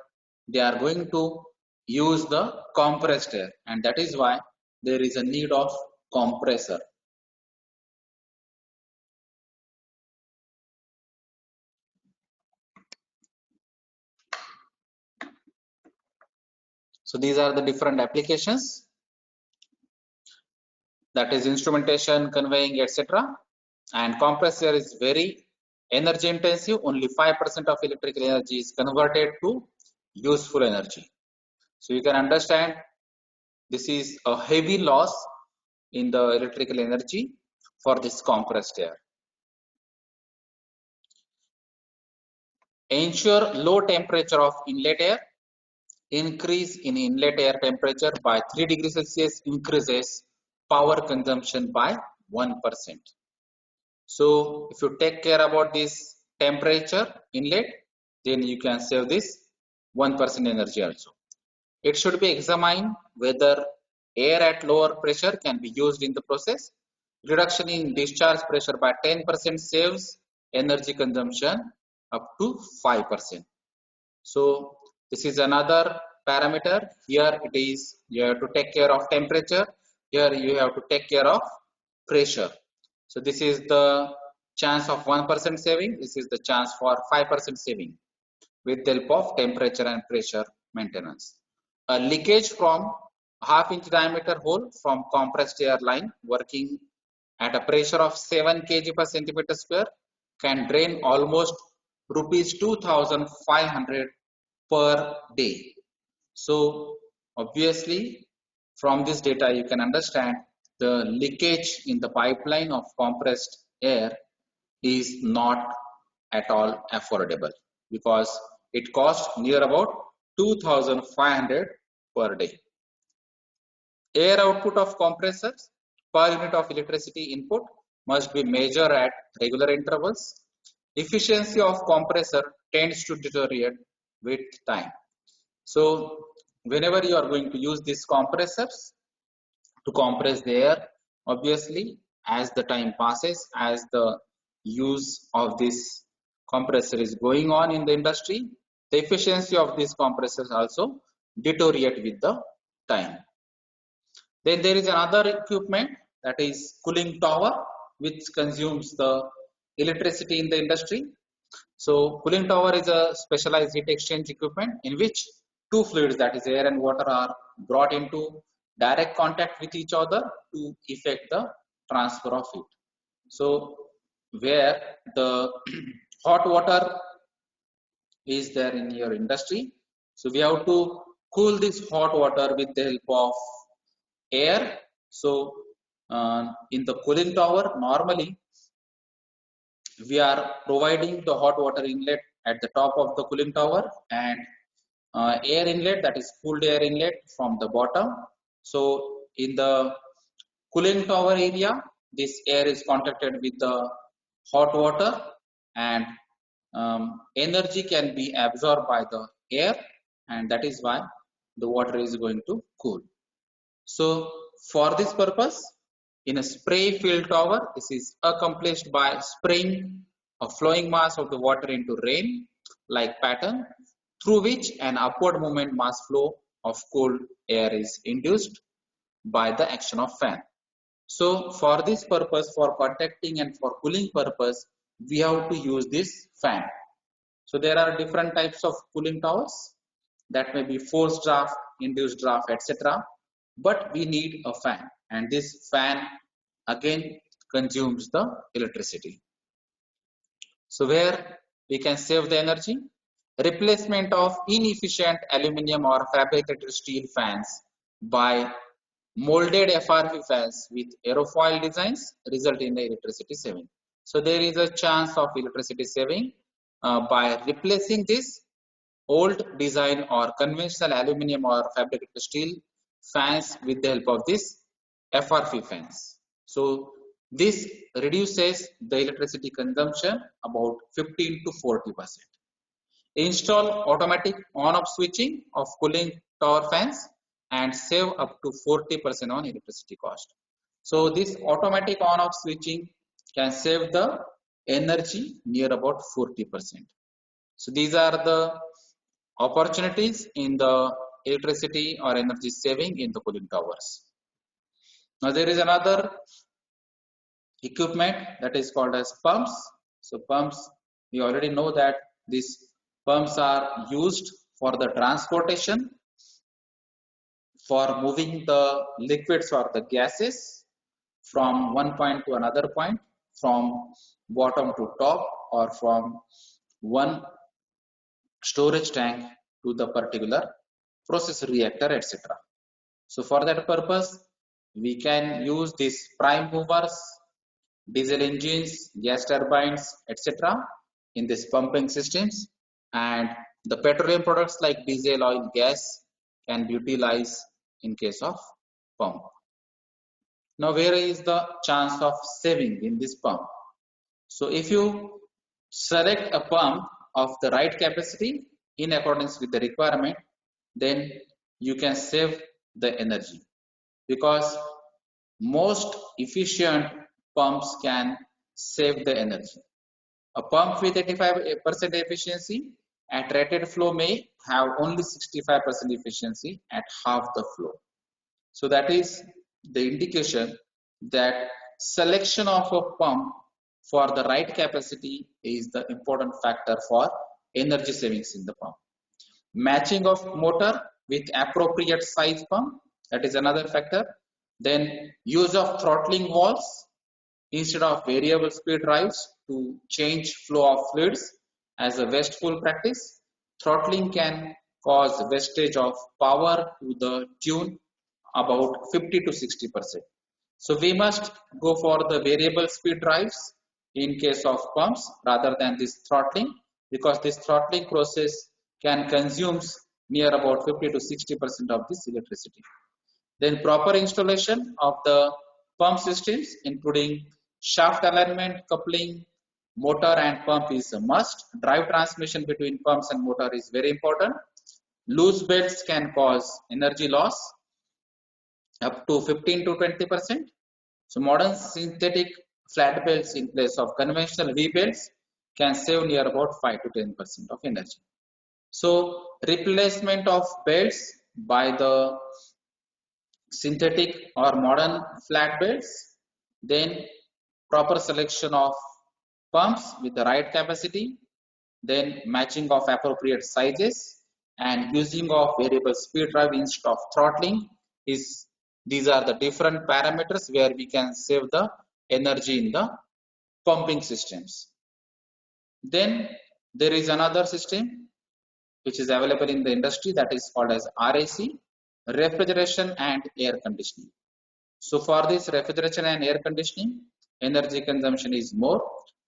they are going to use the compressed air, and that is why there is a need of compressor. So these are the different applications, that is instrumentation, conveying, etc. And compressor is very energy intensive. Only 5% of electrical energy is converted to useful energy. So you can understand this is a heavy loss in the electrical energy for this compressed air. Ensure low temperature of inlet air. Increase in inlet air temperature by 3 degrees Celsius increases power consumption by 1%. So if you take care about this temperature inlet, then you can save this 1% energy also. It should be examined whether air at lower pressure can be used in the process. Reduction in discharge pressure by 10% saves energy consumption up to 5%. So this is another parameter. Here it is you have to take care of temperature. Here you have to take care of pressure. So this is the chance of 1% saving. This is the chance for 5% saving with the help of temperature and pressure maintenance. A leakage from half-inch diameter hole from compressed air line working at a pressure of 7 kg per centimeter square can drain almost rupees 2,500 per day. So obviously from this data you can understand the leakage in the pipeline of compressed air is not at all affordable because it costs near about 2,500 per day. Air output of compressors per unit of electricity input must be measured at regular intervals. Efficiency of compressor tends to deteriorate with time. So whenever you are going to use these compressors to compress the air, obviously as the time passes, as the use of this compressor is going on in the industry, the efficiency of these compressors also deteriorate with the time. Then there is another equipment, that is cooling tower, which consumes the electricity in the industry. So cooling tower is a specialized heat exchange equipment in which two fluids, that is air and water, are brought into direct contact with each other to effect the transfer of heat. So where the hot water is there in your industry, so we have to cool this hot water with the help of air. So in the cooling tower, normally we are providing the hot water inlet at the top of the cooling tower and air inlet, that is cooled air inlet, from the bottom. So in the cooling tower area, this air is contacted with the hot water and energy can be absorbed by the air, and that is why the water is going to cool. So for this purpose, in a spray filled tower, this is accomplished by spraying a flowing mass of the water into rain like pattern, through which an upward movement mass flow of cold air is induced by the action of fan. So for this purpose, for contacting and for cooling purpose, we have to use this fan. So there are different types of cooling towers, that may be forced draft, induced draft, etc. But we need a fan, and this fan again consumes the electricity. So where we can save the energy? Replacement of inefficient aluminum or fabricated steel fans by molded FRP fans with aerofoil designs result in the electricity saving. So there is a chance of electricity saving by replacing this old design or conventional aluminum or fabricated steel fans with the help of this FRP fans. So this reduces the electricity consumption about 15 to 40%. Install automatic on-off switching of cooling tower fans and save up to 40% on electricity cost. So this automatic on-off switching can save the energy near about 40%. So these are the opportunities in the electricity or energy saving in the cooling towers. Now there is another equipment that is called as pumps. So pumps, we already know that these pumps are used for the transportation, for moving the liquids or the gases from one point to another point, from bottom to top, or from one storage tank to the particular process reactor, etc. So for that purpose, we can use these prime movers, diesel engines, gas turbines, etc. in these pumping systems, and the petroleum products like diesel, oil, gas can be utilized in case of pump. Now where is the chance of saving in this pump? So if you select a pump of the right capacity in accordance with the requirement, then you can save the energy, because most efficient pumps can save the energy. A pump with 85% efficiency at rated flow may have only 65% efficiency at half the flow. So that is the indication that selection of a pump for the right capacity is the important factor for energy savings in the pump. Matching of motor with appropriate size pump, that is another factor. Then use of throttling valves instead of variable speed drives to change flow of fluids as a wasteful practice. Throttling can cause wastage of power to the tune about 50 to 60%. So we must go for the variable speed drives in case of pumps rather than this throttling, because this throttling process can consume near about 50 to 60% of this electricity. Then proper installation of the pump systems, including shaft alignment, coupling, motor and pump is a must. Drive transmission between pumps and motor is very important. Loose belts can cause energy loss up to 15 to 20%. So modern synthetic flat belts in place of conventional V belts can save near about 5 to 10% of energy. So replacement of belts by the synthetic or modern flat belts, then proper selection of pumps with the right capacity, then matching of appropriate sizes, and using of variable speed drive instead of throttling is, these are the different parameters where we can save the energy in the pumping systems. Then there is another system which is available in the industry, that is called as RAC, refrigeration and air conditioning. So for this refrigeration and air conditioning, energy consumption is more,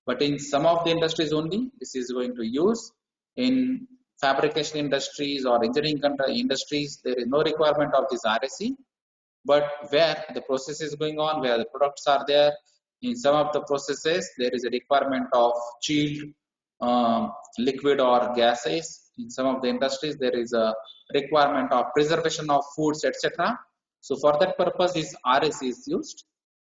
but in some of the industries only, this is going to use. In fabrication industries or engineering industries, there is no requirement of this RAC, but where the process is going on, where the products are there, in some of the processes there is a requirement of chilled liquid or gases. In some of the industries there is a requirement of preservation of foods, etc. So for that purpose this RAC is used.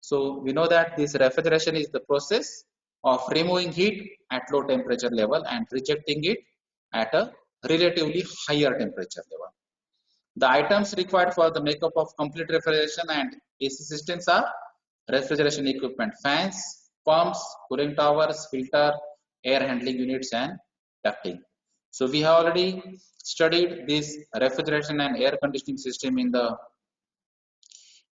So we know that this refrigeration is the process of removing heat at low temperature level and rejecting it at a relatively higher temperature level. The items required for the makeup of complete refrigeration and AC systems are refrigeration equipment, fans, pumps, cooling towers, filter, air handling units, and ducting. So we have already studied this refrigeration and air conditioning system in the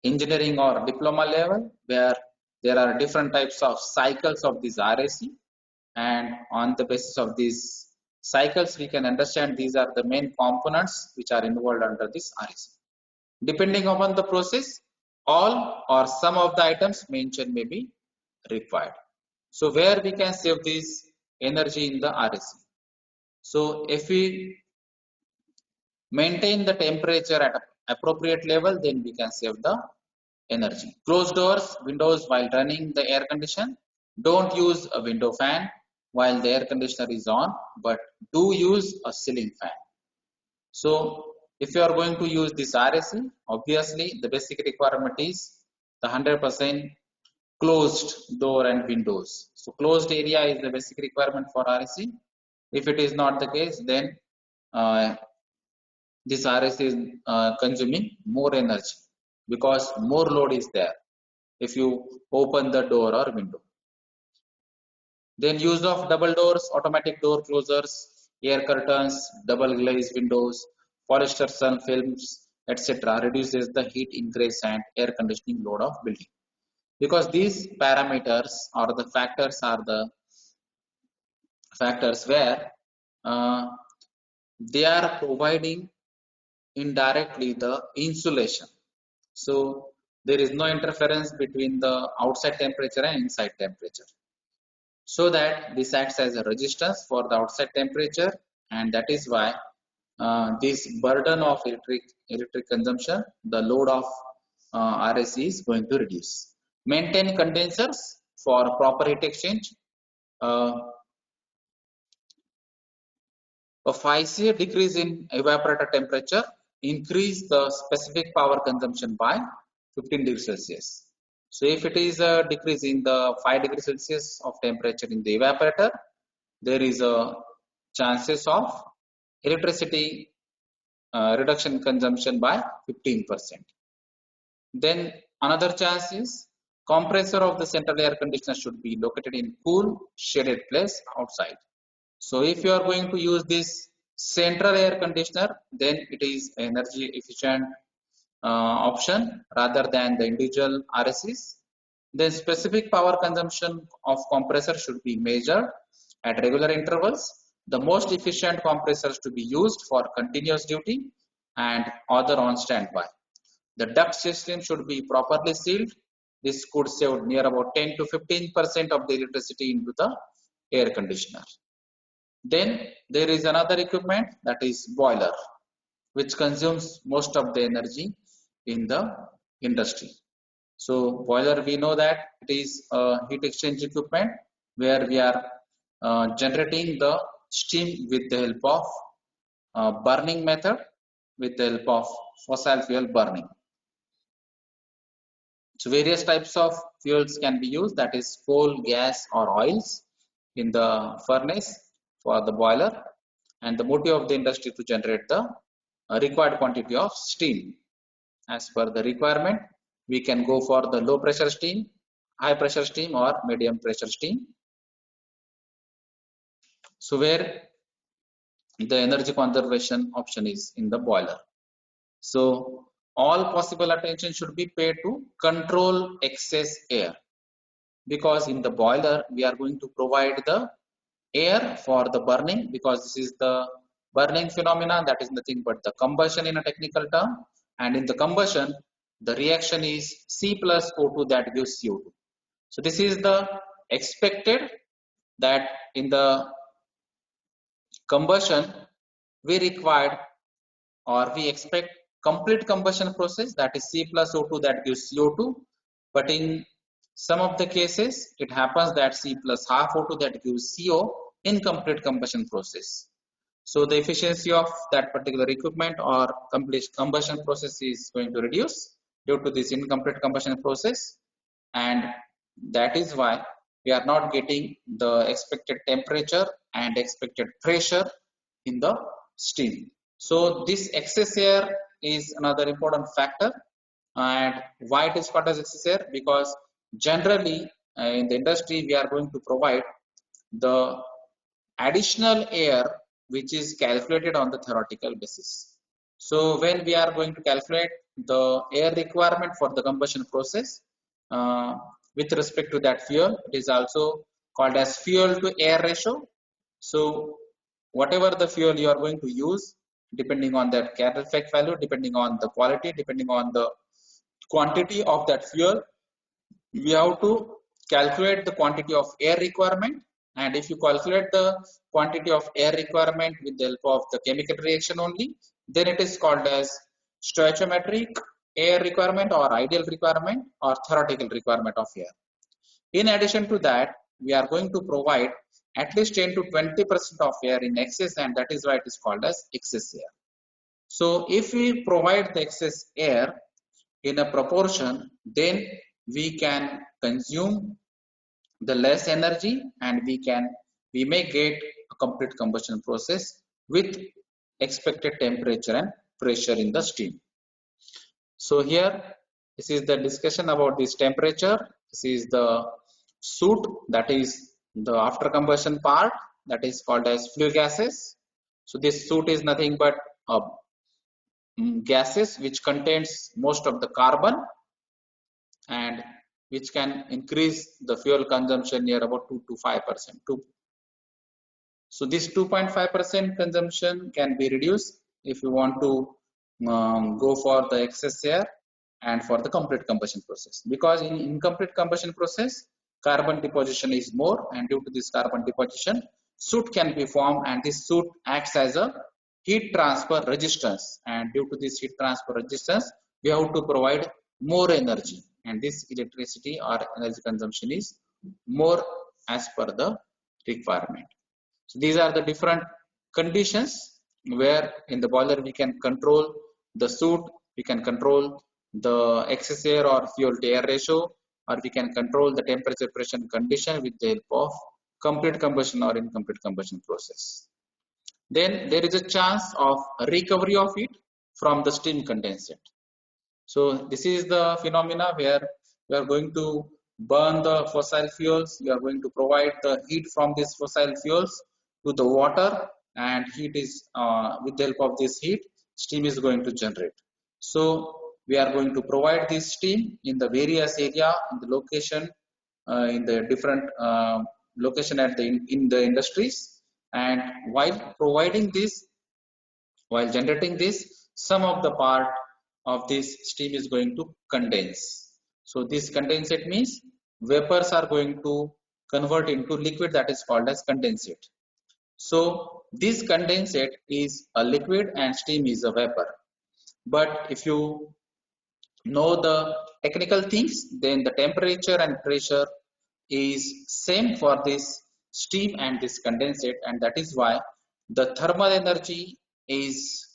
engineering or diploma level, where there are different types of cycles of this RAC, and on the basis of these cycles we can understand these are the main components which are involved under this RAC. Depending upon the process, all or some of the items mentioned may be required. So where we can save this energy in the RAC? So if we maintain the temperature at appropriate level, then we can save the energy. Close doors, windows while running the air condition. Don't use a window fan while the air conditioner is on, but do use a ceiling fan. So if you are going to use this RAC, obviously the basic requirement is the 100% closed door and windows. So closed area is the basic requirement for RAC. If it is not the case, then this RAC is consuming more energy because more load is there if you open the door or window. Then use of double doors, automatic door closers, air curtains, double glazed windows, polyester sun films, etc. reduces the heat ingress and air conditioning load of building. Because these parameters or the factors are the factors where they are providing indirectly the insulation. So there is no interference between the outside temperature and inside temperature. So that this acts as a resistance for the outside temperature, and that is why this burden of electric consumption, the load of RAC is going to reduce. Maintain condensers for proper heat exchange. A 5C decrease in evaporator temperature increase the specific power consumption by 15 degrees Celsius. So if it is a decrease in the 5 degrees Celsius of temperature in the evaporator, there is a chances of electricity reduction consumption by 15%. Then another chance is compressor of the central air conditioner should be located in cool shaded place outside. So if you are going to use this central air conditioner, then it is energy efficient option rather than the individual RACs. Then specific power consumption of compressor should be measured at regular intervals. The most efficient compressors to be used for continuous duty and other on standby. The duct system should be properly sealed. This could save near about 10 to 15% of the electricity into the air conditioner. Then there is another equipment, that is boiler, which consumes most of the energy in the industry. So boiler, we know that it is a heat exchange equipment where we are generating the steam with the help of burning method, with the help of fossil fuel burning. So various types of fuels can be used, that is coal, gas or oils in the furnace for the boiler, and the motive of the industry to generate the required quantity of steam. As per the requirement, we can go for the low pressure steam, high pressure steam or medium pressure steam. So where the energy conservation option is in the boiler. So all possible attention should be paid to control excess air, because in the boiler we are going to provide the air for the burning, because this is the Burning phenomena, that is nothing but the combustion in a technical term, and in the combustion, the reaction is C plus O2 that gives CO2. So this is the expected that in the combustion we required or we expect complete combustion process, that is C plus O2 that gives CO2, but in some of the cases it happens that C plus half O2 that gives CO in complete combustion process. So the efficiency of that particular equipment or complete combustion process is going to reduce due to this incomplete combustion process, and that is why we are not getting the expected temperature and expected pressure in the steam. So this excess air is another important factor. And why it is called as excess air? Because generally in the industry we are going to provide the additional air which is calculated on the theoretical basis. So when we are going to calculate the air requirement for the combustion process with respect to that fuel, it is also called as fuel to air ratio. So whatever the fuel you are going to use, depending on that calorific value, depending on the quality, depending on the quantity of that fuel, we have to calculate the quantity of air requirement. And if you calculate the quantity of air requirement with the help of the chemical reaction only, then it is called as stoichiometric air requirement or ideal requirement or theoretical requirement of air. In addition to that, we are going to provide at least 10 to 20% of air in excess, and that is why it is called as excess air. So if we provide the excess air in a proportion, then we can consume the less energy and we may get a complete combustion process with expected temperature and pressure in the steam. So here this is the discussion about this temperature. This is the soot, that is the after combustion part, that is called as flue gases. So this soot is nothing but gases which contains most of the carbon and which can increase the fuel consumption near about 2 to 5%. So this 2.5% consumption can be reduced if you want to go for the excess air and for the complete combustion process, because in incomplete combustion process carbon deposition is more, and due to this carbon deposition soot can be formed, and this soot acts as a heat transfer resistance, and due to this heat transfer resistance we have to provide more energy, and this electricity or energy consumption is more as per the requirement. So these are the different conditions where in the boiler we can control the soot, we can control the excess air or fuel to air ratio, or we can control the temperature pressure condition with the help of complete combustion or incomplete combustion process. Then there is a chance of recovery of heat from the steam condensate. So this is the phenomena where we are going to burn the fossil fuels. We are going to provide the heat from these fossil fuels to the water, and heat is with the help of this heat, steam is going to generate. So we are going to provide this steam in the various area in the location in the different location at the in the industries, and while providing this, while generating this, some of the part of this steam is going to condense. So this condensate means vapors are going to convert into liquid, that is called as condensate. So this condensate is a liquid and steam is a vapor. But if you know the technical things, then the temperature and pressure is same for this steam and this condensate, and that is why the thermal energy is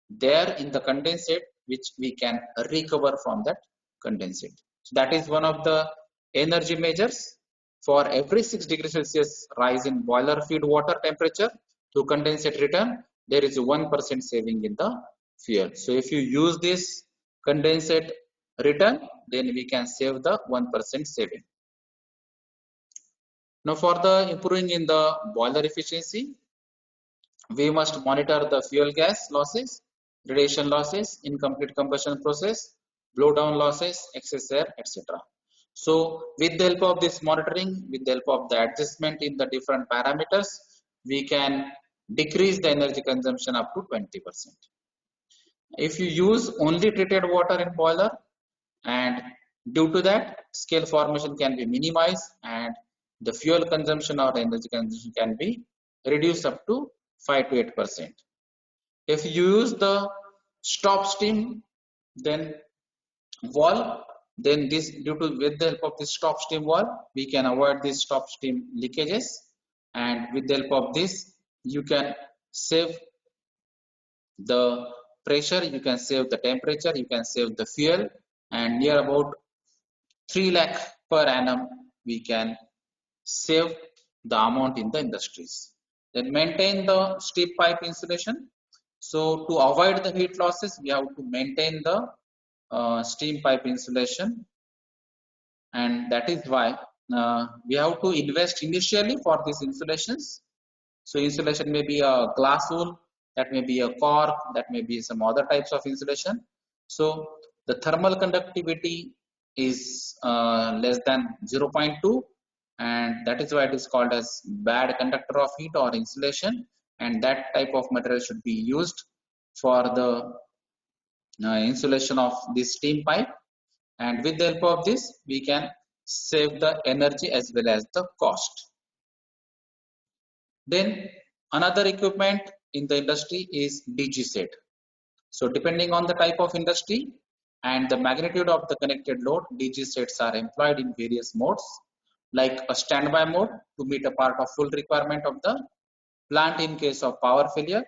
there in the condensate which we can recover from that condensate. So that is one of the energy measures. For every 6 degrees Celsius rise in boiler feed water temperature to condensate return, there is a 1% saving in the fuel. So if you use this condensate return, then we can save the 1% saving. Now for the improving in the boiler efficiency, we must monitor the fuel gas losses, radiation losses, incomplete combustion process, blowdown losses, excess air, etc. So with the help of this monitoring, with the help of the adjustment in the different parameters, we can decrease the energy consumption up to 20%. If you use only treated water in boiler, and due to that scale formation can be minimized and the fuel consumption or energy consumption can be reduced up to 5 to 8%. If you use the stop steam then valve, then this due to with the help of this stop steam valve we can avoid these stop steam leakages, and with the help of this you can save the pressure, you can save the temperature, you can save the fuel, and near about 3 lakh per annum we can save the amount in the industries. Then maintain the steel pipe insulation. So to avoid the heat losses we have to maintain the steam pipe insulation, and that is why we have to invest initially for these insulations. So insulation may be a glass wool, that may be a cork, that may be some other types of insulation. So the thermal conductivity is less than 0.2, and that is why it is called as bad conductor of heat or insulation, and that type of material should be used for the insulation of this steam pipe, and with the help of this we can save the energy as well as the cost. Then another equipment in the industry is DG set. So depending on the type of industry and the magnitude of the connected load, DG sets are employed in various modes, like a standby mode to meet a part of full requirement of the plant in case of power failure.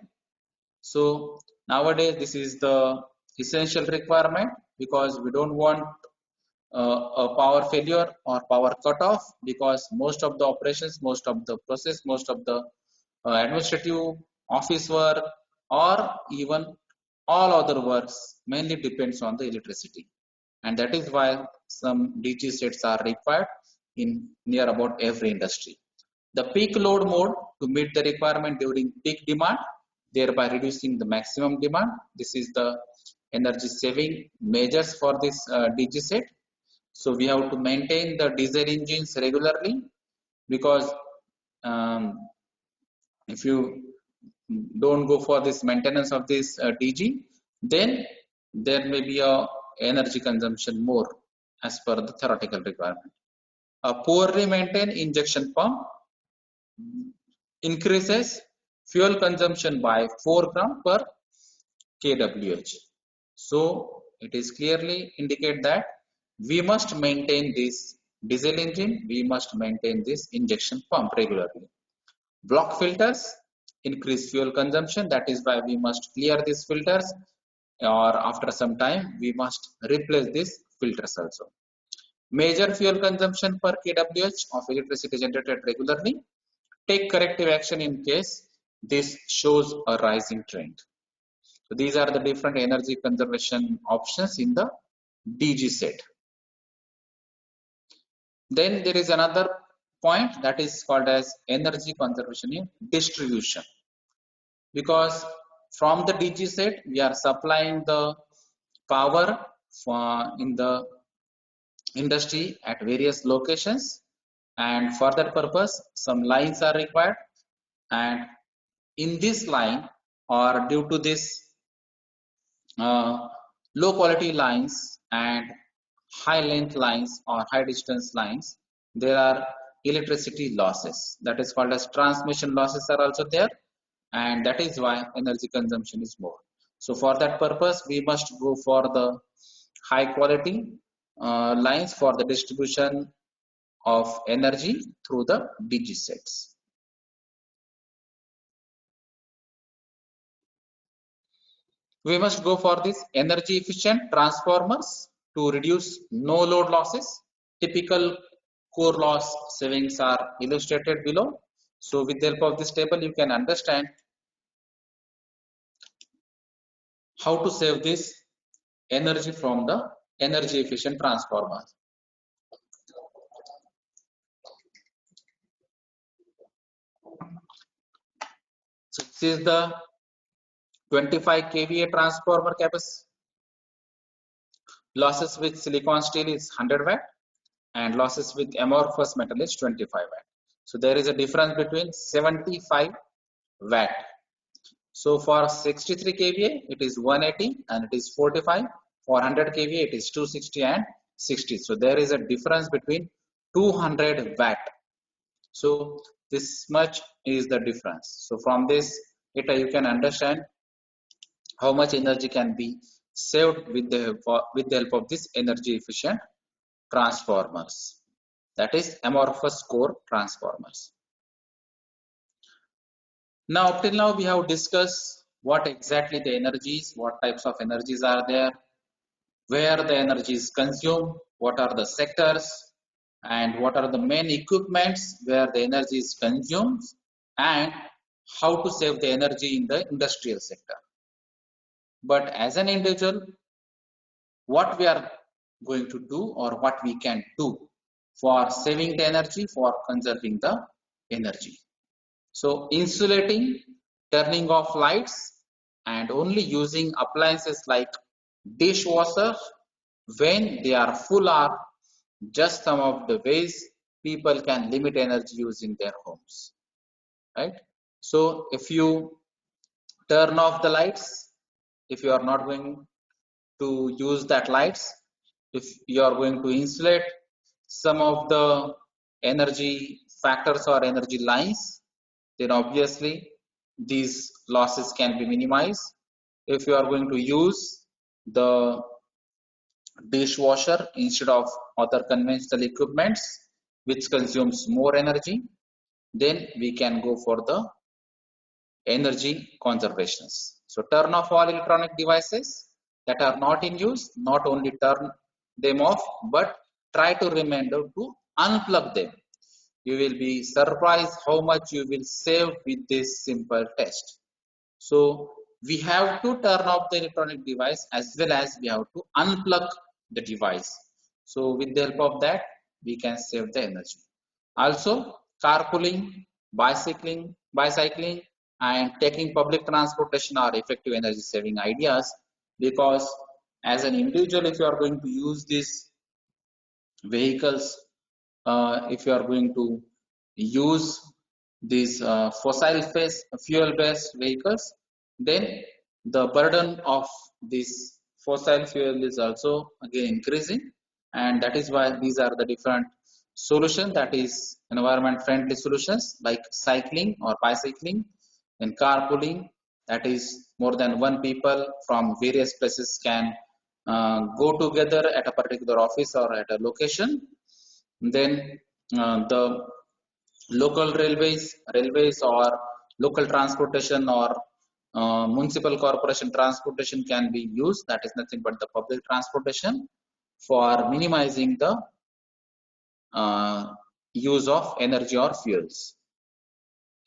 So nowadays this is the essential requirement because we don't want a power failure or power cutoff, because most of the operations, most of the process, most of the administrative office work or even all other works mainly depends on the electricity, and that is why some DG sets are required in near about every industry. The peak load mode to meet the requirement during peak demand, thereby reducing the maximum demand. This is the energy saving measures for this DG set. So we have to maintain the diesel engines regularly, because um, if you don't go for this maintenance of this DG, then there may be a energy consumption more as per the theoretical requirement. A poorly maintained injection pump increases fuel consumption by 4 gram per kWh. So it is clearly indicate that we must maintain this diesel engine, we must maintain this injection pump regularly. Block filters increase fuel consumption, that is why we must clear these filters, or after some time we must replace these filters also. Measure fuel consumption per kWh of electricity generated regularly. Take corrective action in case this shows a rising trend. So these are the different energy conservation options in the DG set. Then there is another point that is called as energy conservation in distribution, because from the DG set we are supplying the power in the industry at various locations, and for that purpose some lines are required, and in this line or due to this low quality lines and high length lines or high distance lines, there are electricity losses, that is called as transmission losses are also there, and that is why energy consumption is more. So for that purpose we must go for the high quality lines for the distribution of energy through the DG sets. We must go for this energy efficient transformers to reduce no load losses. Typical core loss savings are illustrated below. So with the help of this table you can understand how to save this energy from the energy efficient transformers. So this is the 25 kVA transformer capacity. Losses with silicon steel is 100 watt and losses with amorphous metal is 25 watt. So there is a difference between 75 watt. So for 63 kVA it is 180 and it is 45. For 100 kVA it is 260 and 60. So there is a difference between 200 watt. So this much is the difference. So from this data you can understand how much energy can be saved with the help of this energy efficient transformers, that is amorphous core transformers. Now till now we have discussed what exactly the energies, what types of energies are there, where the energy is consumed, what are the sectors, and what are the main equipments where the energy is consumed, and how to save the energy in the industrial sector. But as an individual, what we are going to do or what we can do for saving the energy, for conserving the energy. So insulating, turning off lights, and only using appliances like dishwasher when they are full are just some of the ways people can limit energy use in their homes, right? So if you turn off the lights, if you are not going to use that lights, if you are going to insulate some of the energy factors or energy lines, then obviously these losses can be minimized. If you are going to use the dishwasher instead of other conventional equipments which consumes more energy, then we can go for the energy conservations. So turn off all electronic devices that are not in use, not only turn them off, but try to remember to unplug them. You will be surprised how much you will save with this simple test. So we have to turn off the electronic device as well as we have to unplug the device. So with the help of that, we can save the energy. Also, carpooling, bicycling, and taking public transportation are effective energy saving ideas, because as an individual, if you are going to use these vehicles, if you are going to use these fossil fuel based vehicles, then the burden of this fossil fuel is also again increasing, and that is why these are the different solution, that is environment friendly solutions like cycling or bicycling, and carpooling, that is more than one people from various places can go together at a particular office or at a location. Then the local railways or local transportation or municipal corporation transportation can be used, that is nothing but the public transportation, for minimizing the uh, use of energy or fuels.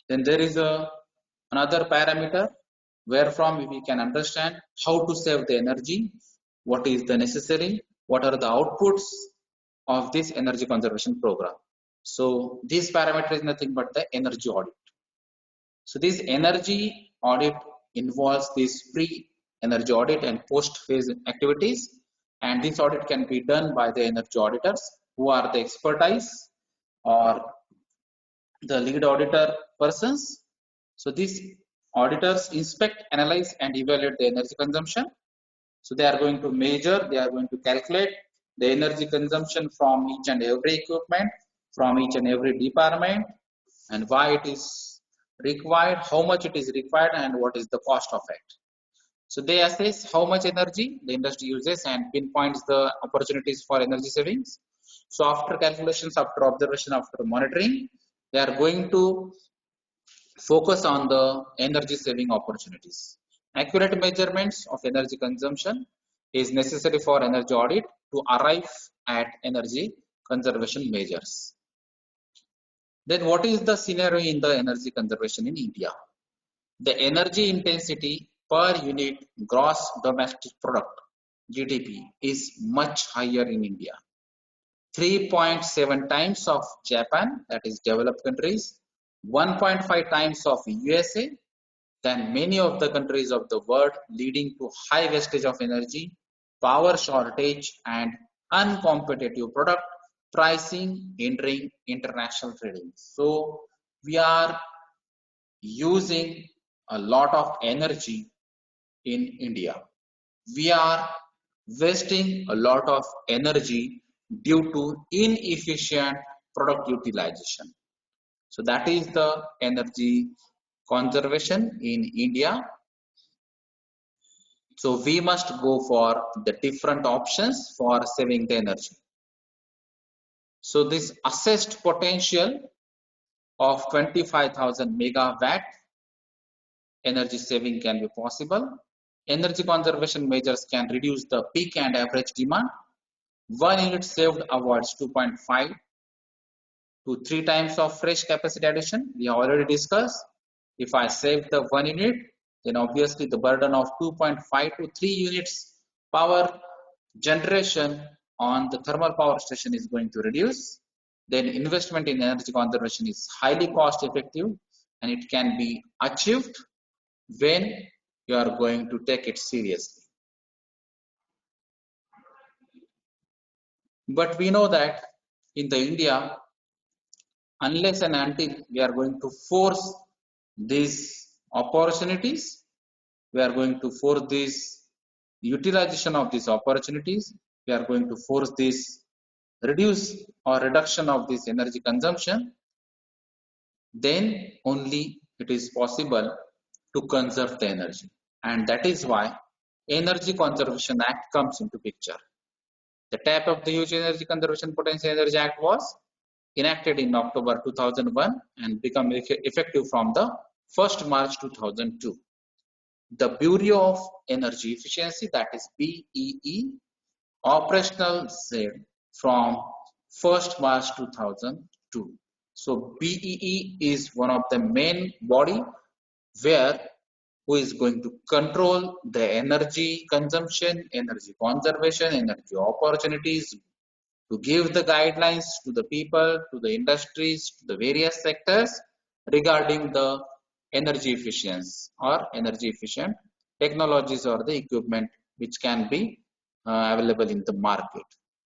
Then there is another parameter where from we can understand how to save the energy, what is the necessary, what are the outputs of this energy conservation program. So this parameter is nothing but the energy audit. So this energy audit involves this pre-energy audit and post-phase activities, and this audit can be done by the energy auditors who are the expertise or the lead auditor persons. So these auditors inspect, analyze, and evaluate the energy consumption. So they are going to measure, they are going to calculate the energy consumption from each and every equipment, from each and every department, and why it is required, how much it is required, and what is the cost of it. So they assess how much energy the industry uses and pinpoints the opportunities for energy savings. So after calculations, after observation, after monitoring, they are going to focus on the energy saving opportunities. Accurate measurements of energy consumption is necessary for energy audit to arrive at energy conservation measures. Then what is the scenario in the energy conservation in India? The energy intensity per unit gross domestic product GDP is much higher in India. 3.7 times of Japan, that is developed countries, 1.5 times of USA, than many of the countries of the world, leading to high wastage of energy, power shortage, and uncompetitive product pricing hindering international trading. So we are using a lot of energy in India. We are wasting a lot of energy due to inefficient product utilization. So that is the energy conservation in India. So we must go for the different options for saving the energy. So this assessed potential of 25,000 megawatt energy saving can be possible. Energy conservation measures can reduce the peak and average demand. 1 unit saved avoids 2.5 to 3 times of fresh capacity addition. We have already discussed. If I save the 1 unit, then obviously the burden of 2.5 to 3 units power generation on the thermal power station is going to reduce. Then investment in energy conservation is highly cost effective and it can be achieved when you are going to take it seriously. But we know that in the India, unless and until we are going to force these opportunities, we are going to force this utilization of these opportunities, we are going to force this reduce or reduction of this energy consumption, then only it is possible to conserve the energy. And that is why Energy Conservation Act comes into picture. The TAP of the Huge Energy Conservation Potential Energy Act was enacted in October 2001 and become effective from the 1st March 2002. The Bureau of Energy Efficiency, that is BEE, operational from 1st March 2002. So BEE is one of the main body where who is going to control the energy consumption, energy conservation, energy opportunities, to give the guidelines to the people, to the industries, to the various sectors regarding the energy efficiency or energy efficient technologies or the equipment which can be available in the market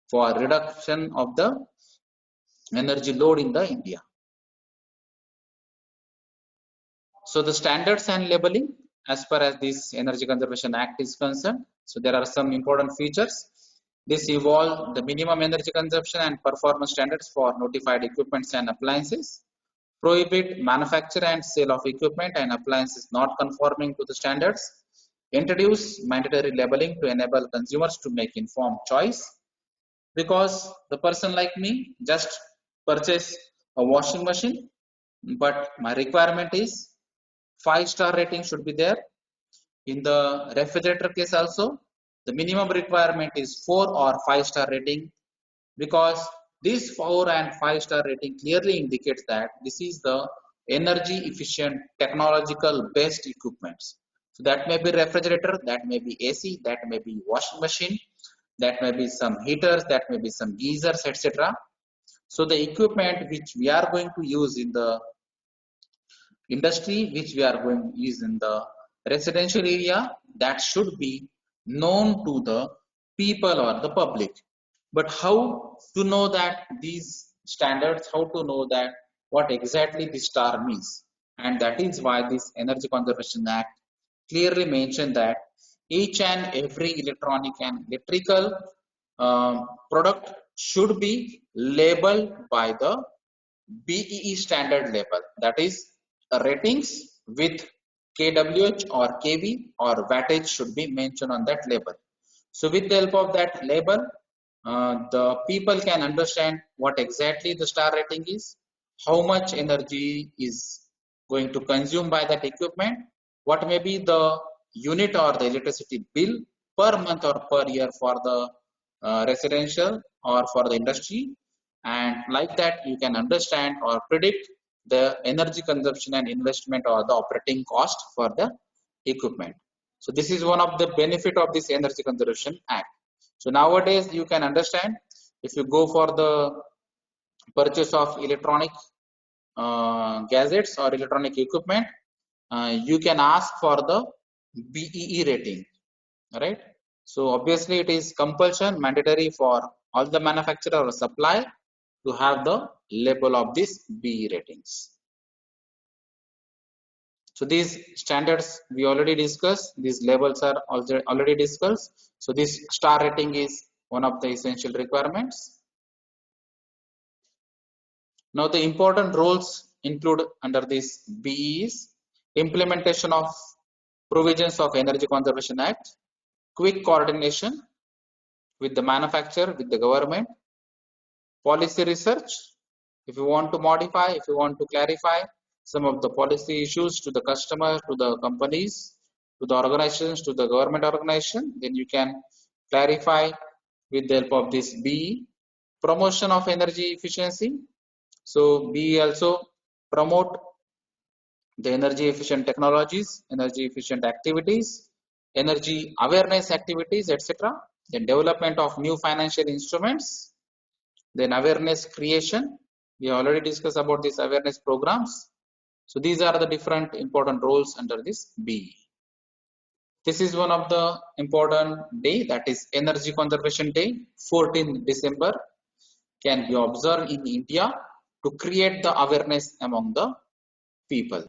for reduction of the energy load in the India. So the standards and labeling as far as this Energy Conservation Act is concerned. So there are some important features. This involves the minimum energy consumption and performance standards for notified equipments and appliances, prohibit manufacture and sale of equipment and appliances not conforming to the standards, introduce mandatory labeling to enable consumers to make informed choice, because the person like me just purchase a washing machine, but my requirement is 5-star rating should be there. In the refrigerator case also, the minimum requirement is 4 or 5-star rating, because this 4 and 5-star rating clearly indicates that this is the energy efficient technological based equipments. So that may be refrigerator, that may be AC, that may be washing machine, that may be some heaters, that may be some geysers, etc. So the equipment which we are going to use in the industry, which we are going to use in the residential area, that should be known to the people or the public. But how to know that these standards, how to know that what exactly the star means? And that is why this Energy Conservation Act clearly mentioned that each and every electronic and electrical product should be labeled by the BEE standard label, that is ratings with kWh or kV or wattage should be mentioned on that label. So with the help of that label, the people can understand what exactly the star rating is, how much energy is going to consume by that equipment, what may be the unit or the electricity bill per month or per year for the residential or for the industry, and like that you can understand or predict the energy consumption and investment or the operating cost for the equipment. So this is one of the benefit of this Energy Conservation Act. So nowadays you can understand, if you go for the purchase of electronic gadgets or electronic equipment, you can ask for the BEE rating, right? So obviously it is compulsion mandatory for all the manufacturer or supply to have the label of these BE ratings. So these standards we already discussed, these labels are already discussed. So this star rating is one of the essential requirements. Now the important roles include under this BE is implementation of provisions of Energy Conservation Act, quick coordination with the manufacturer, with the government, policy research. If you want to modify, if you want to clarify some of the policy issues to the customer, to the companies, to the organizations, to the government organization, then you can clarify with the help of this BE. Promotion of energy efficiency. So BE also promote the energy efficient technologies, energy efficient activities, energy awareness activities, etc. Then development of new financial instruments, then awareness creation. We already discussed about these awareness programs. So these are the different important roles under this B. This is one of the important day, that is Energy Conservation Day, 14th December, can be observed in India to create the awareness among the people.